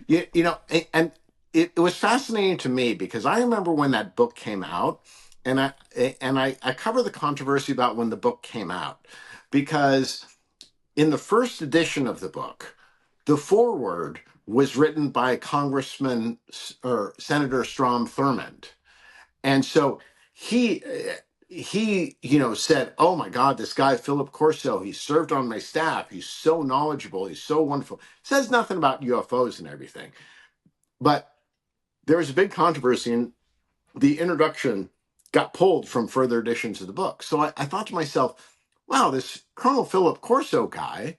Okay. And it was fascinating to me because I remember when that book came out, and I cover the controversy about when the book came out because in the first edition of the book, the foreword was written by Congressman or Senator Strom Thurmond. And so he said, oh my God, this guy Philip Corso, he served on my staff, he's so knowledgeable, he's so wonderful. Says nothing about UFOs and everything, but there was a big controversy and the introduction got pulled from further editions of the book. So I thought to myself, wow, this Colonel Philip Corso guy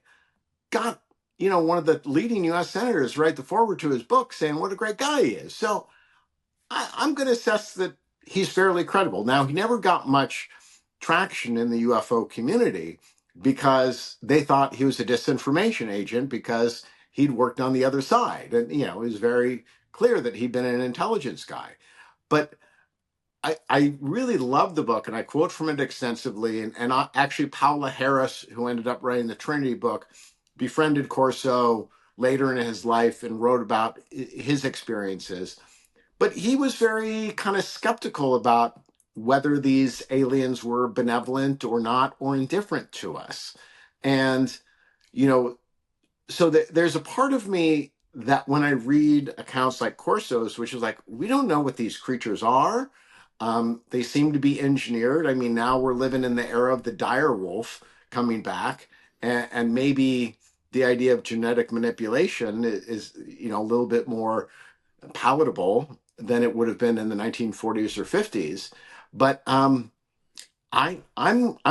got one of the leading U.S. senators write the forward to his book saying what a great guy he is. So I'm going to assess that he's fairly credible. Now, he never got much traction in the UFO community because they thought he was a disinformation agent because he'd worked on the other side. And, it was very clear that he'd been an intelligence guy. But I really love the book, and I quote from it extensively. And actually, Paula Harris, who ended up writing the Trinity book, befriended Corso later in his life and wrote about his experiences. But he was very kind of skeptical about whether these aliens were benevolent or not, or indifferent to us. And, so there's a part of me that when I read accounts like Corso's, which is like, we don't know what these creatures are. They seem to be engineered. I mean, now we're living in the era of the dire wolf coming back, and maybe the idea of genetic manipulation is a little bit more palatable than it would have been in the 1940s or 50s. But I'm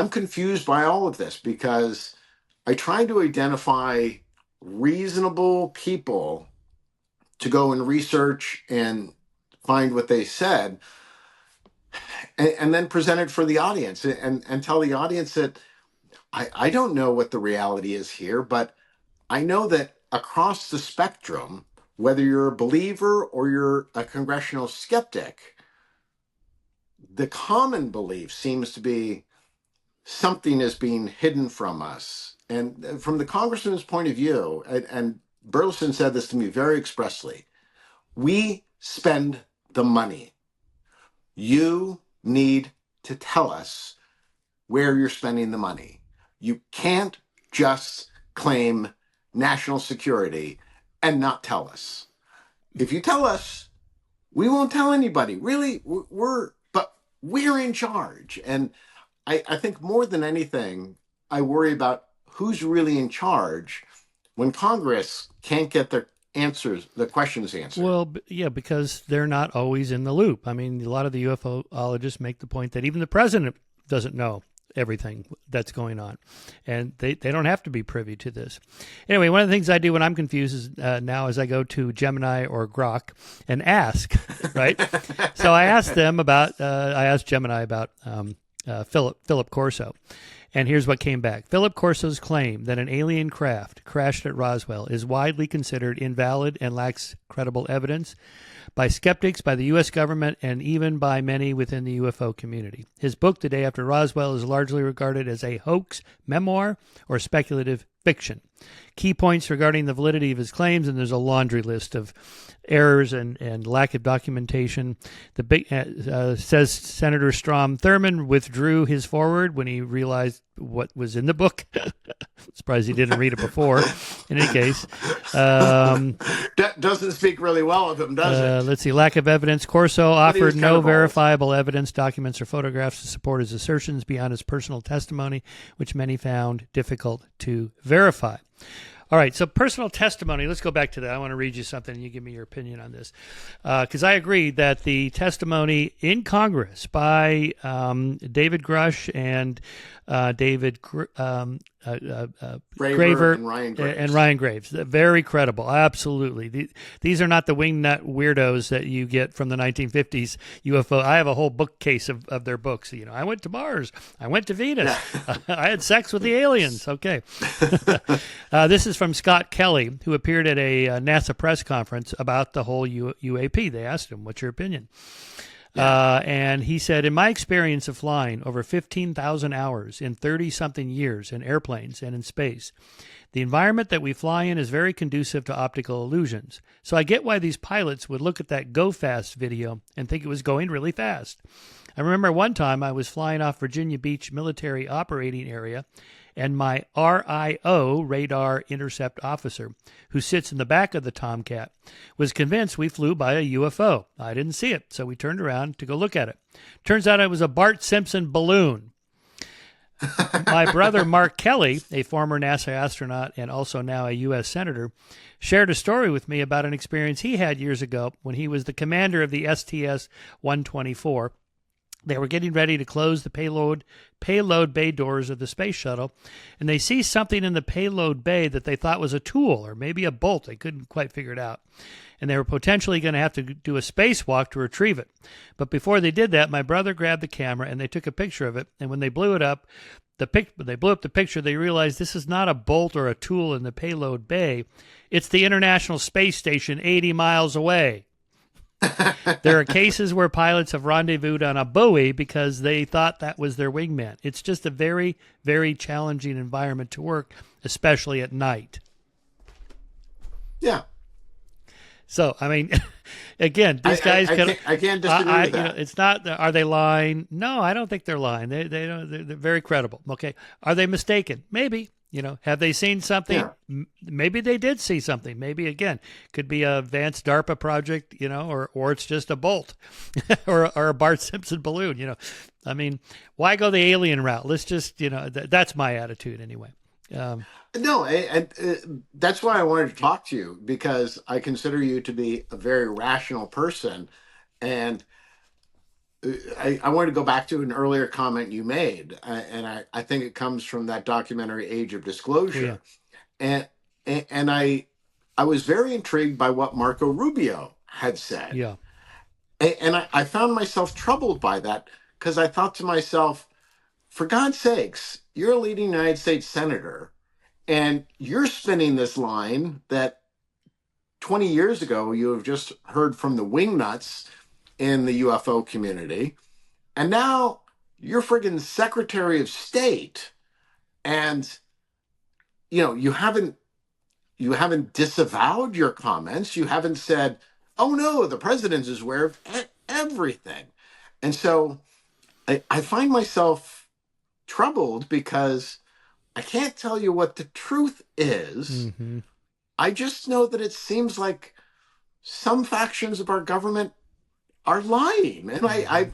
confused by all of this, because I try to identify reasonable people to go and research and find what they said, and then present it for the audience, and tell the audience that I don't know what the reality is here, but I know that across the spectrum, whether you're a believer or you're a congressional skeptic, the common belief seems to be something is being hidden from us. And from the congressman's point of view, and Burleson said this to me very expressly, we spend the money. You need to tell us where you're spending the money. You can't just claim national security and not tell us. If you tell us, we won't tell anybody. Really, but we're in charge. And I think more than anything, I worry about who's really in charge when Congress can't get their questions answered. Well, yeah, because they're not always in the loop. I mean, a lot of the UFOologists make the point that even the president doesn't know everything that's going on, and they don't have to be privy to this. Anyway, one of the things I do when I'm confused is now is I go to Gemini or Grok and ask, right? So I asked Gemini about Philip Corso. And here's what came back. Philip Corso's claim that an alien craft crashed at Roswell is widely considered invalid and lacks credible evidence by skeptics, by the U.S. government, and even by many within the UFO community. His book, The Day After Roswell, is largely regarded as a hoax, memoir, or speculative fiction. Key points regarding the validity of his claims, and there's a laundry list of errors and lack of documentation. Says Senator Strom Thurmond withdrew his foreword when he realized what was in the book. Surprised he didn't read it before. In any case. That doesn't speak really well of him, does it? Let's see. Lack of evidence. Corso offered no verifiable evidence, documents, or photographs to support his assertions beyond his personal testimony, which many found difficult to verify. All right, so personal testimony, let's go back to that. I want to read you something and you give me your opinion on this. Because I agree that the testimony in Congress by David Grush and David Graver and Ryan Graves, very credible, absolutely. These are not the wingnut weirdos that you get from the 1950s UFO. I have a whole bookcase of their books. I went to Mars. I went to Venus. I had sex with the aliens. Okay. This is from Scott Kelly, who appeared at a NASA press conference about the whole UAP. They asked him, what's your opinion? And he said, in my experience of flying over 15,000 hours in 30-something years in airplanes and in space, the environment that we fly in is very conducive to optical illusions. So I get why these pilots would look at that go fast video and think it was going really fast. I remember one time I was flying off Virginia Beach Military Operating Area, and my RIO, radar intercept officer, who sits in the back of the Tomcat, was convinced we flew by a UFO. I didn't see it, so we turned around to go look at it. Turns out it was a Bart Simpson balloon. My brother Mark Kelly, a former NASA astronaut and also now a U.S. Senator, shared a story with me about an experience he had years ago when he was the commander of the STS-124. They were getting ready to close the payload bay doors of the space shuttle, and they see something in the payload bay that they thought was a tool or maybe a bolt. They couldn't quite figure it out, and they were potentially going to have to do a spacewalk to retrieve it. But before they did that, my brother grabbed the camera, and they took a picture of it, and when they blew it up, they blew up the picture, they realized this is not a bolt or a tool in the payload bay. It's the International Space Station 80 miles away. There are cases where pilots have rendezvoused on a buoy because they thought that was their wingman. It's just a very, very challenging environment to work, especially at night. Yeah. So, I mean, again, these guys I can't disagree with that. You know, it's not. Are they lying? No, I don't think they're lying. They don't. They're very credible. Okay. Are they mistaken? Maybe. You know, have they seen something? Yeah. Maybe they did see something. Maybe, again, could be a advanced DARPA project, you know, or it's just a bolt or a Bart Simpson balloon, you know. I mean, why go the alien route? Let's just, you know, that's my attitude anyway. No, and that's why I wanted to talk to you, because I consider you to be a very rational person. And I wanted to go back to an earlier comment you made, and I think it comes from that documentary Age of Disclosure. Oh, yeah. And I was very intrigued by what Marco Rubio had said. Yeah. And I found myself troubled by that, because I thought to myself, for God's sakes, you're a leading United States senator, and you're spinning this line that 20 years ago you have just heard from the wingnuts in the UFO community. And now you're friggin' Secretary of State, and you know, you haven't disavowed your comments. You haven't said, oh no, the president is aware of everything. And so I find myself troubled, because I can't tell you what the truth is. Mm-hmm. I just know that it seems like some factions of our government are lying, and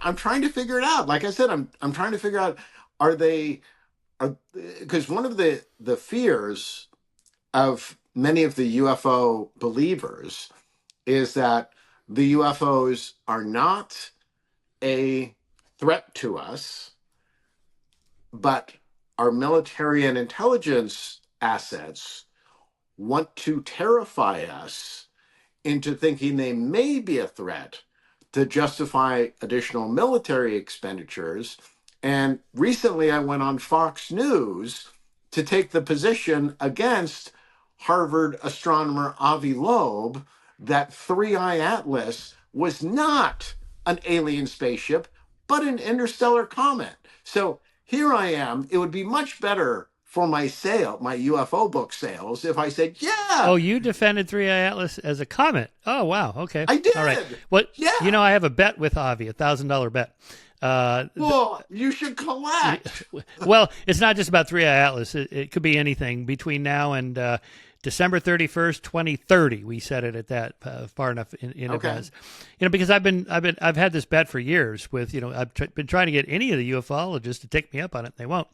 I'm trying to figure it out. Like I said, I'm trying to figure out, because one of the fears of many of the UFO believers is that the UFOs are not a threat to us, but our military and intelligence assets want to terrify us into thinking they may be a threat to justify additional military expenditures. And recently I went on Fox News to take the position against Harvard astronomer Avi Loeb that 3I Atlas was not an alien spaceship, but an interstellar comet. So here I am. It would be much better for my UFO book sales, if I said, yeah. Oh, you defended 3I Atlas as a comet. Oh, wow. Okay. I did. All right. Well, yeah. You know, I have a bet with Avi, $1,000 bet. Well, you should collect. Well, it's not just about 3I Atlas. It could be anything between now and December 31st, 2030. We set it at that far enough in advance. You know, because I've had this bet for years with, you know, I've been trying to get any of the ufologists to take me up on it. And they won't.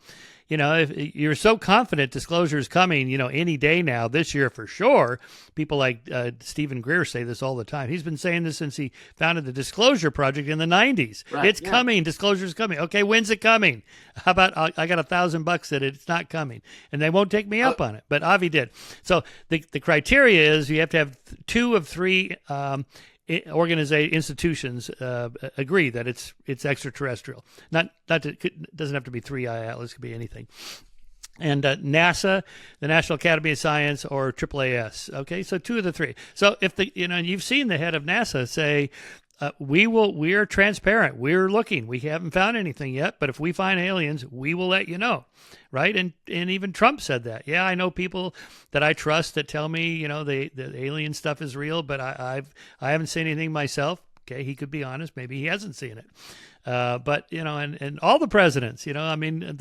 You know, if you're so confident disclosure is coming, you know, any day now, this year for sure. People like Stephen Greer say this all the time. He's been saying this since he founded the Disclosure Project in the 90s. Right, it's coming. Disclosure's coming. Okay, when's it coming? How about I got $1,000 that it's not coming, and they won't take me up on it. But Avi did. So the criteria is you have to have 2 of 3 institutions agree that it's extraterrestrial. It doesn't have to be 3I Atlas. It could be anything. And NASA, the National Academy of Science, or AAAS. Okay, so 2 of the 3. So if you've seen the head of NASA say, we are transparent. We're looking. We haven't found anything yet, but if we find aliens, we will let you know, right? And even Trump said that. Yeah, I know people that I trust that tell me, you know, the alien stuff is real, but I haven't seen anything myself. Okay, he could be honest. Maybe he hasn't seen it. But, you know, and all the presidents, you know, I mean,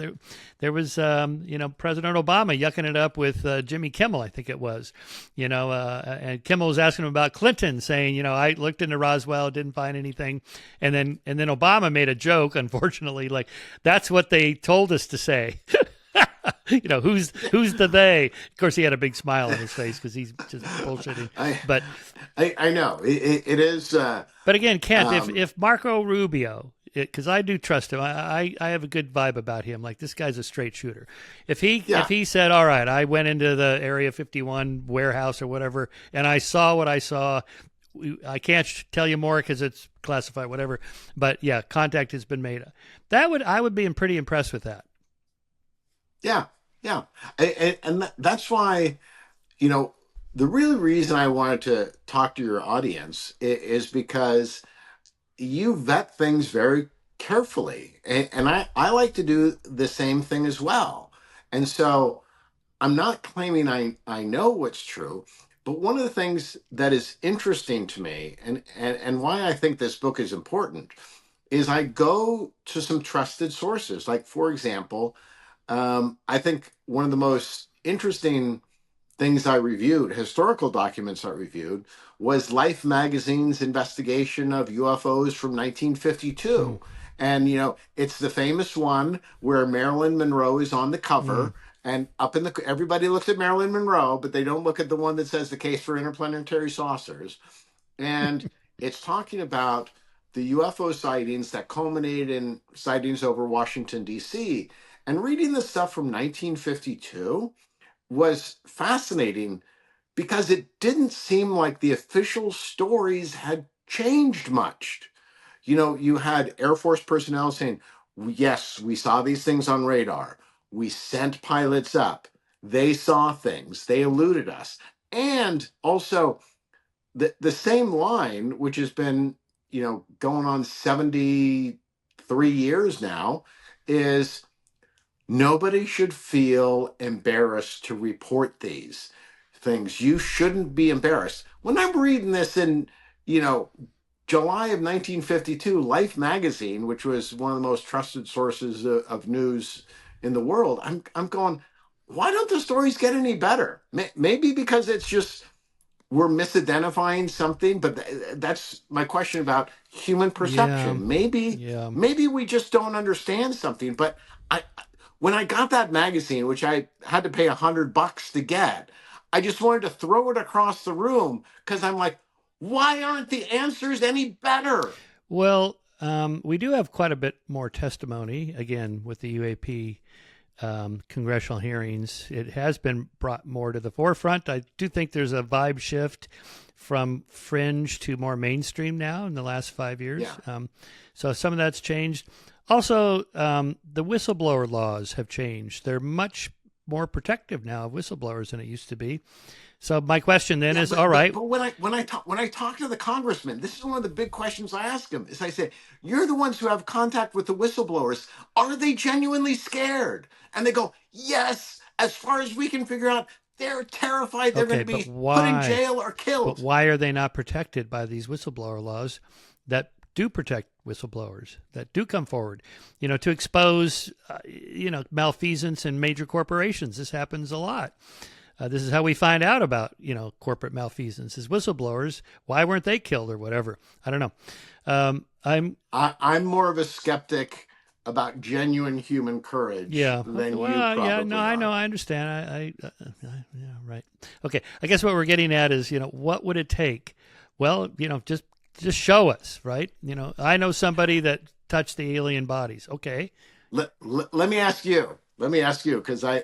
there was, you know, President Obama yucking it up with Jimmy Kimmel, I think it was, you know, and Kimmel was asking him about Clinton, saying, you know, I looked into Roswell, didn't find anything. And then Obama made a joke, unfortunately, like, that's what they told us to say. You know, who's the they? Of course, he had a big smile on his face because he's just bullshitting. I know it is. But again, Kent, if Marco Rubio, because I do trust him, I have a good vibe about him. Like, this guy's a straight shooter. If he said, all right, I went into the Area 51 warehouse or whatever, and I saw what I saw. I can't tell you more because it's classified, whatever. But yeah, contact has been made. I would be pretty impressed with that. Yeah, yeah, and that's why, you know, the real reason I wanted to talk to your audience is because you vet things very carefully, and I like to do the same thing as well. And so I'm not claiming I know what's true, but one of the things that is interesting to me, and why I think this book is important, is I go to some trusted sources. Like, for example, I think one of the most interesting things I reviewed, historical documents I reviewed, was Life magazine's investigation of UFOs from Mm, 1952. And, it's the famous one where Marilyn Monroe is on the mm, cover, and everybody looks at Marilyn Monroe, but they don't look at the one that says the case for interplanetary saucers. And it's talking about the UFO sightings that culminated in sightings over Washington, D.C. And reading the stuff from 1952 was fascinating because it didn't seem like the official stories had changed much. You had Air Force personnel saying, yes, we saw these things on radar. We sent pilots up. They saw things. They eluded us. And also, the same line, which has been, going on 73 years now, is nobody should feel embarrassed to report these things. You shouldn't be embarrassed. When I'm reading this in, you know, July of 1952, Life magazine, which was one of the most trusted sources of news in the world, I'm going, why don't the stories get any better? Maybe because it's just we're misidentifying something, but that's my question about human yeah, perception. Maybe yeah. maybe we just don't understand something. But I, when I got that magazine, which I had to pay $100 to get, I just wanted to throw it across the room because I'm like, why aren't the answers any better? Well, we do have quite a bit more testimony again with the UAP congressional hearings. It has been brought more to the forefront. I do think there's a vibe shift from fringe to more mainstream now in the last 5 years. Yeah. So some of that's changed. Also, the whistleblower laws have changed. They're much more protective now of whistleblowers than it used to be. So my question then Yeah, is, all right, but when I talk to the congressman, this is one of the big questions I ask him. Is I say, "You're the ones who have contact with the whistleblowers. Are they genuinely scared?" And they go, "Yes. As far as we can figure out, they're terrified. They're going okay, to be put in jail or but killed." why are they not protected by these whistleblower laws that do protect whistleblowers that do come forward, to expose, malfeasance in major corporations? This happens a lot. This is how we find out about, corporate malfeasance is whistleblowers. Why weren't they killed or whatever? I don't know. I'm I'm more of a skeptic about genuine human courage Yeah. Okay. than you Well, yeah. No, probably I know. are. I understand. Yeah. Right. Okay. I guess what we're getting at is, what would it take? Well, just show us, right? I know somebody that touched the alien bodies. Okay. Let me ask you. Let me ask you, because I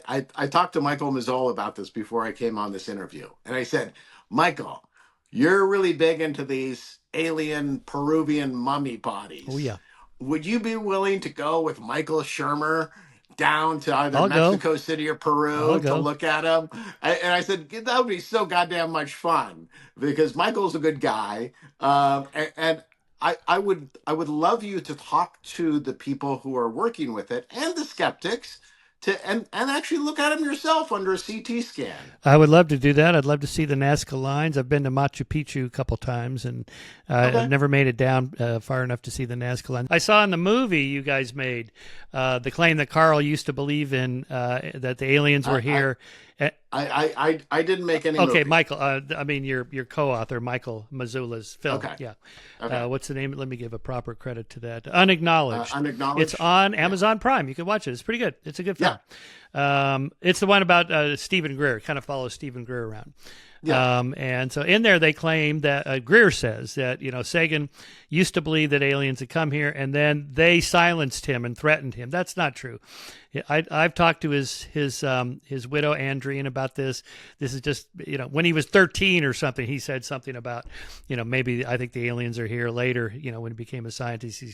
talked to Michael Mazzol about this before I came on this interview. And I said, Michael, you're really big into these alien Peruvian mummy Oh bodies. yeah. Would you be willing to go with Michael Shermer down to either I'll go. Mexico City or I'll Peru to go. look at them? And I said, that would be so goddamn much fun because Michael's a good guy. And I would love you to talk to the people who are working with it and the skeptics and actually look at them yourself under a CT scan. I would love to do that. I'd love to see the Nazca lines. I've been to Machu Picchu a couple times, and I've Okay. never made it down far enough to see the Nazca lines. I saw in the movie you guys made the claim that Carl used to believe in, that the aliens were I I here. Uh, I didn't make any okay, movie. Michael. I mean, your co-author, Michael Mazzula's film. Okay. Yeah. Okay. What's the name? Let me give a proper credit to that. Unacknowledged. It's Unacknowledged. on Yeah. Amazon Prime. You can watch it. It's pretty good. It's a good film. Yeah. It's the one about Stephen Greer. Kind of follows Stephen Greer around. Yeah. And so in there, they claim that Greer says that, Sagan used to believe that aliens had come here, and then they silenced him and threatened him. That's not true. I've talked to his widow, Andrian, about this. This is just, when he was 13 or something, he said something about, maybe I think the aliens are here later. When he became a scientist, he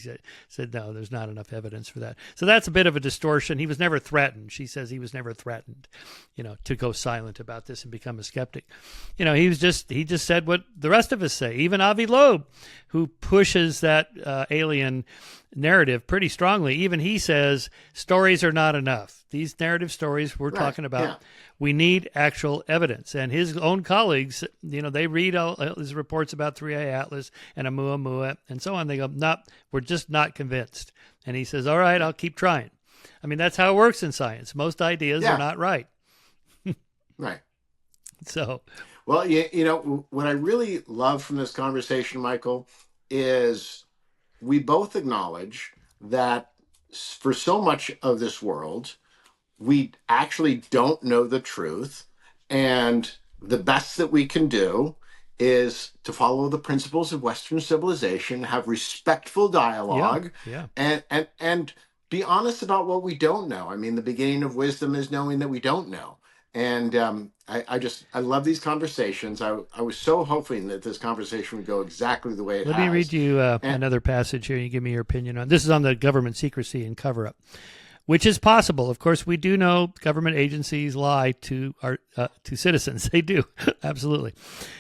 said, no, there's not enough evidence for that. So that's a bit of a distortion. He was never threatened. She says he was never threatened, to go silent about this and become a skeptic. He just said what the rest of us say. Even Avi Loeb, who pushes that alien narrative pretty strongly, even he says stories are not enough. These narrative stories we're talking about, we need actual evidence. And his own colleagues, they read all his reports about 3A Atlas and Oumuamua and so on. They go, no, we're just not convinced. And he says, all right, I'll keep trying. I mean, that's how it works in science. Most ideas are not right. Right. So, well, what I really love from this conversation, Michael, is we both acknowledge that for so much of this world, we actually don't know the truth. And the best that we can do is to follow the principles of Western civilization, have respectful dialogue, and be honest about what we don't know. I mean, the beginning of wisdom is knowing that we don't know. And I love these conversations. I was so hoping that this conversation would go exactly the way it has. Let me read you another passage here. You give me your opinion on this. Is on the government secrecy and cover-up, which is possible. Of course, we do know government agencies lie to to citizens. They do, absolutely.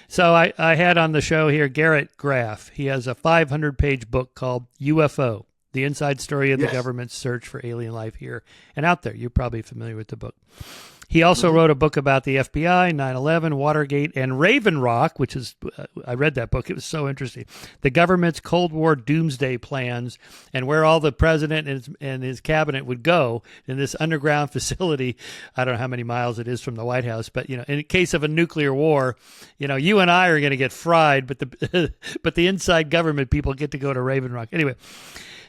So I had on the show here Garrett Graff. He has a 500-page book called UFO: The Inside Story of the Government's Search for Alien Life Here and Out There. You're probably familiar with the book. He also wrote a book about the FBI, 9/11, Watergate, and Raven Rock, which is, I read that book. It was so interesting. The government's Cold War doomsday plans and where all the president and his cabinet would go in this underground facility. I don't know how many miles it is from the White House, but, in case of a nuclear war, you and I are going to get fried, but the inside government people get to go to Raven Rock. Anyway.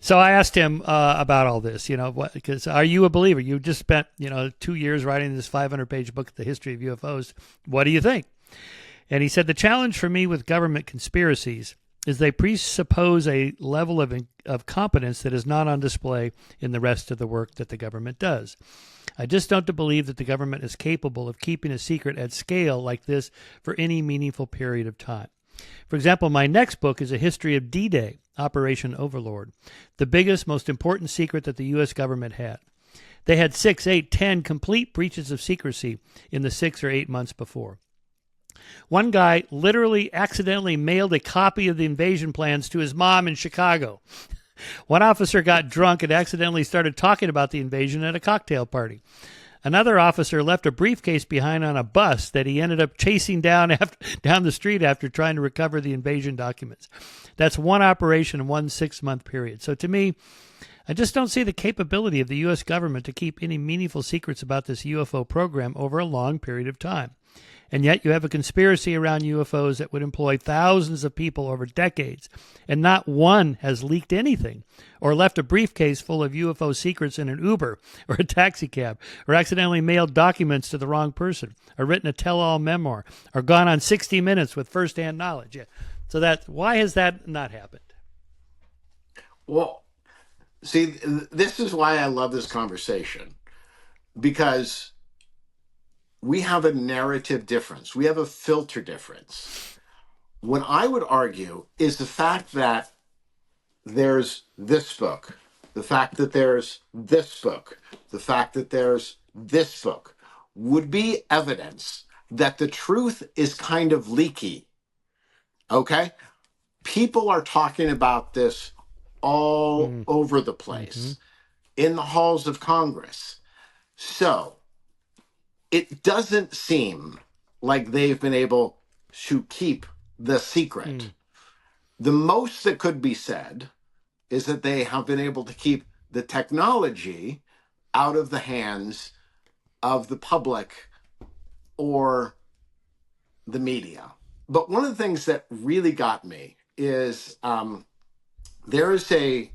So I asked him about all this, because are you a believer? You just spent, 2 years writing this 500-page book, The History of UFOs. What do you think? And he said, the challenge for me with government conspiracies is they presuppose a level of competence that is not on display in the rest of the work that the government does. I just don't believe that the government is capable of keeping a secret at scale like this for any meaningful period of time. For example, my next book is a history of D-Day, Operation Overlord, the biggest, most important secret that the U.S. government had. They had 6, 8, 10 complete breaches of secrecy in the 6 or 8 months before. One guy literally accidentally mailed a copy of the invasion plans to his mom in Chicago. One officer got drunk and accidentally started talking about the invasion at a cocktail party. Another officer left a briefcase behind on a bus that he ended up chasing down the street after trying to recover the invasion documents. That's one operation in one 6-month period. So to me, I just don't see the capability of the U.S. government to keep any meaningful secrets about this UFO program over a long period of time. And yet you have a conspiracy around UFOs that would employ thousands of people over decades, and not one has leaked anything, or left a briefcase full of UFO secrets in an Uber or a taxi cab, or accidentally mailed documents to the wrong person, or written a tell-all memoir, or gone on 60 Minutes with first-hand knowledge. Yeah. So why has that not happened? Well, see, this is why I love this conversation, because we have a narrative difference. We have a filter difference. What I would argue is the fact that there's this book, the fact that there's this book, the fact that there's this book would be evidence that the truth is kind of leaky. Okay? People are talking about this all over the place in the halls of Congress. So it doesn't seem like they've been able to keep the secret. The most that could be said is that they have been able to keep the technology out of the hands of the public or the media. But one of the things that really got me is there is a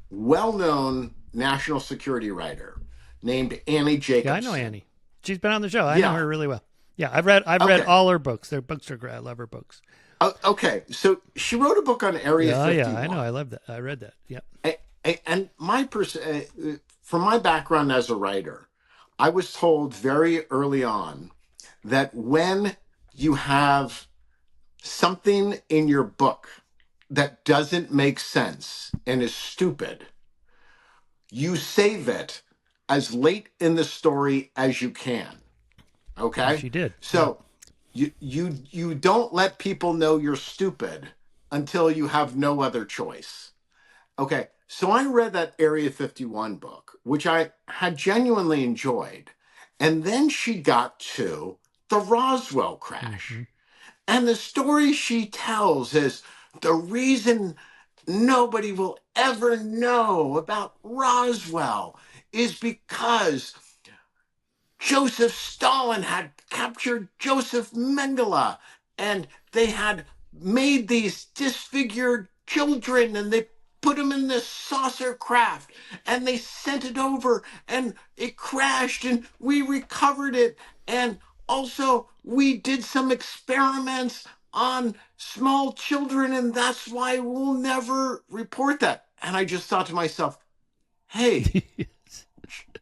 well-known national security writer named Annie Jacobson. Yeah, I know Annie. She's been on the show. I know her really well. Yeah, I've read Okay. all her books. Their books are great. I love her books. Okay. So she wrote a book on Area Yeah, yeah, I know. I 51. love that. I read that. Yep. And from my background as a writer, I was told very early on that when you have something in your book that doesn't make sense and is stupid, you save it as late in the story as you can. And Okay? she did. Yeah. So you don't let people know you're stupid until you have no other choice. Okay, so I read that Area 51 book, which I had genuinely enjoyed. And then she got to the Roswell crash. Hmm. And the story she tells is the reason nobody will ever know about Roswell is because Joseph Stalin had captured Joseph Mengele, and they had made these disfigured children, and they put them in this saucer craft, and they sent it over, and it crashed, and we recovered it. And also, we did some experiments on small children, and that's why we'll never report that. And I just thought to myself, hey,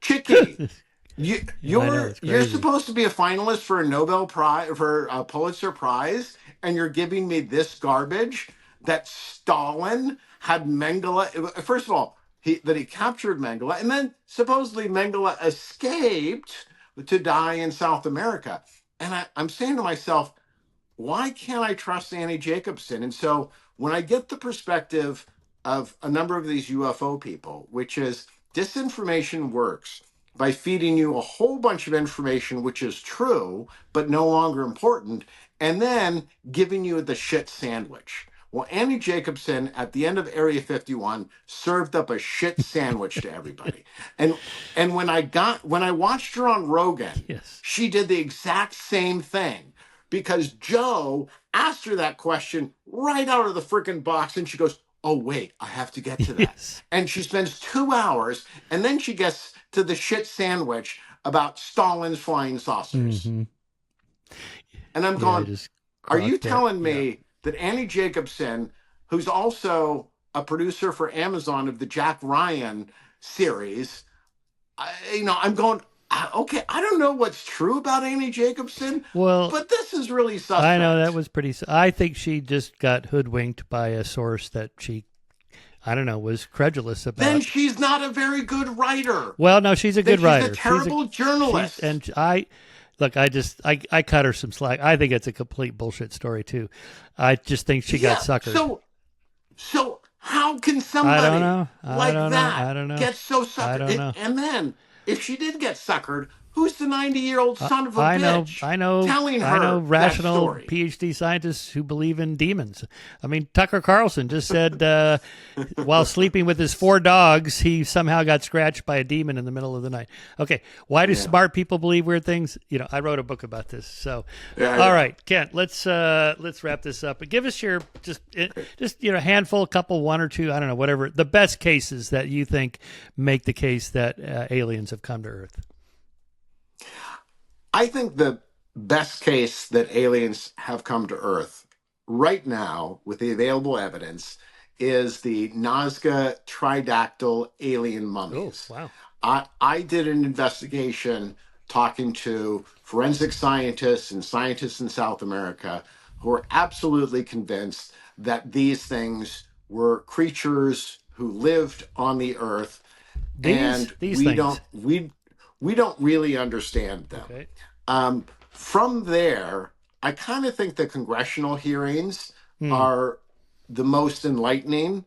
Chickie, Yeah, I know. It's you're crazy. supposed to be a finalist for a Nobel Prize, for a Pulitzer Prize, and you're giving me this garbage that Stalin had Mengele. First of all, he captured Mengele, and then supposedly Mengele escaped to die in South America. And I'm saying to myself, why can't I trust Annie Jacobson? And so when I get the perspective of a number of these UFO people, which is disinformation works by feeding you a whole bunch of information which is true but no longer important, and then giving you the shit sandwich. Well, Annie Jacobson at the end of Area 51 served up a shit sandwich to everybody. And when I watched her on Rogan, Yes. she did the exact same thing because Joe asked her that question right out of the freaking box, and she goes, "Oh, wait, I have to get to that." Yes. And she spends 2 hours, and then she gets to the shit sandwich about Stalin's flying saucers. Hmm. And I'm Yeah, I going, just are you crocked it. telling Yeah. me that Annie Jacobson, who's also a producer for Amazon of the Jack Ryan series, I'm going, okay, I don't know what's true about Annie Jacobson, Well, but this is really I know that suspect. was pretty. I think she just got hoodwinked by a source that she, I don't know, was credulous Then about. she's not a very good writer. Well, no, she's a Then good she's a writer. terrible She's journalist. and I look. I cut her some slack. I think it's a complete bullshit story too. I just think she got Yeah. suckered. So how can I don't somebody know. I like don't know. that I don't know. get so I suckered? don't know. And then, if she did get suckered, who's the 90-year-old son of a I know, bitch I know, telling I know her that rational story? PhD scientists who believe in demons. I mean, Tucker Carlson just said while sleeping with his 4 dogs, he somehow got scratched by a demon in the middle of the night. Okay, why do Yeah. smart people believe weird things? I wrote a book about this. So, Yeah, all yeah. right, Kent, let's wrap this up. But give us your just handful, couple, one or two, I don't know, whatever the best cases that you think make the case that aliens have come to Earth. I think the best case that aliens have come to Earth right now, with the available evidence, is the Nazca tridactyl alien Oh, mummies. wow. I did an investigation talking to forensic scientists and scientists in South America who are absolutely convinced that these things were creatures who lived on the earth, and These things. we don't really understand them. Okay. From there, I kind of think the congressional hearings Hmm. are the most enlightening,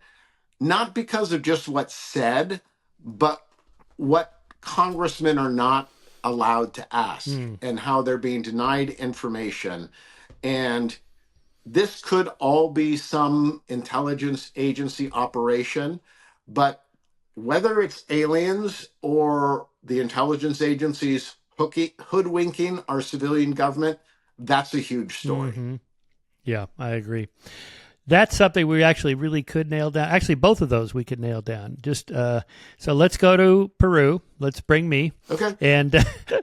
not because of just what's said, but what congressmen are not allowed to ask Hmm. and how they're being denied information. And this could all be some intelligence agency operation, but whether it's aliens or the intelligence agencies hoodwinking our civilian government, that's a huge story. Hmm. Yeah, I agree. That's something we actually really could nail down. Actually, both of those we could nail down. Just so let's go to Peru. Let's bring me. Okay. And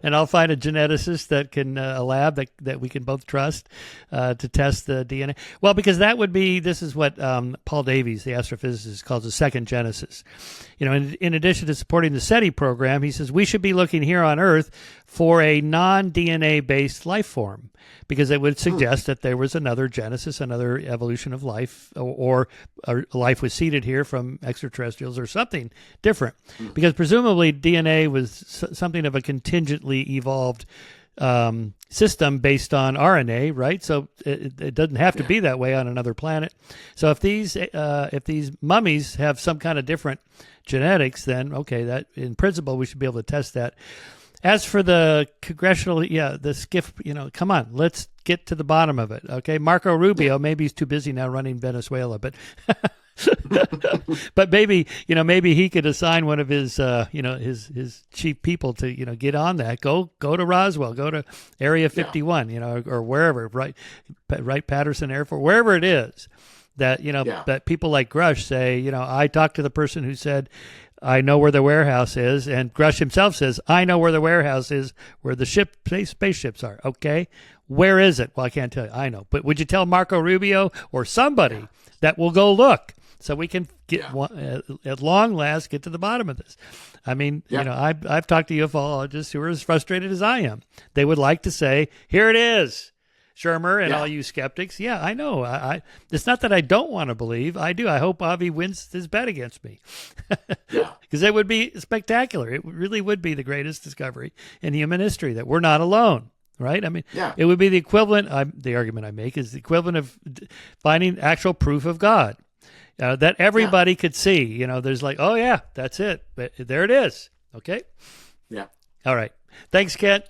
and I'll find a geneticist that can a lab that we can both trust to test the DNA. Well, because that would be, this is what Paul Davies, the astrophysicist, calls a second genesis. You know, in addition to supporting the SETI program, he says we should be looking here on Earth for a non-DNA based life form, because it would suggest that there was another genesis, another evolution of life, or life was seeded here from extraterrestrials or something different. Because presumably DNA was something of a contingently evolved system based on RNA, right? So it doesn't have to be that way on another planet. So if these mummies have some kind of different genetics, then okay, that in principle we should be able to test that. As for the congressional, the skiff, come on, let's get to the bottom of it. Okay, Marco Rubio, maybe he's too busy now running Venezuela, but but maybe he could assign one of his his chief people to get on that. Go to Roswell, go to Area 51, or wherever, right Patterson Air Force, wherever it is that that people like Grush say, I talked to the person who said, I know where the warehouse is, and Grush himself says, I know where the warehouse is, where the spaceships are. Okay, where is it? Well, I can't tell you. I know, but would you tell Marco Rubio or somebody that will go look, so we can get at long last get to the bottom of this? I mean, I've talked to ufologists who are as frustrated as I am. They would like to say, here it is, Shermer and all you skeptics. Yeah, I know. It's not that I don't want to believe. I do. I hope Avi wins his bet against me. Because it would be spectacular. It really would be the greatest discovery in human history, that we're not alone, right? I mean, it would be the equivalent, the argument I make is the equivalent of finding actual proof of God that everybody could see. There's like, oh, yeah, that's it. But there it is. Okay? Yeah. All right. Thanks, Kent.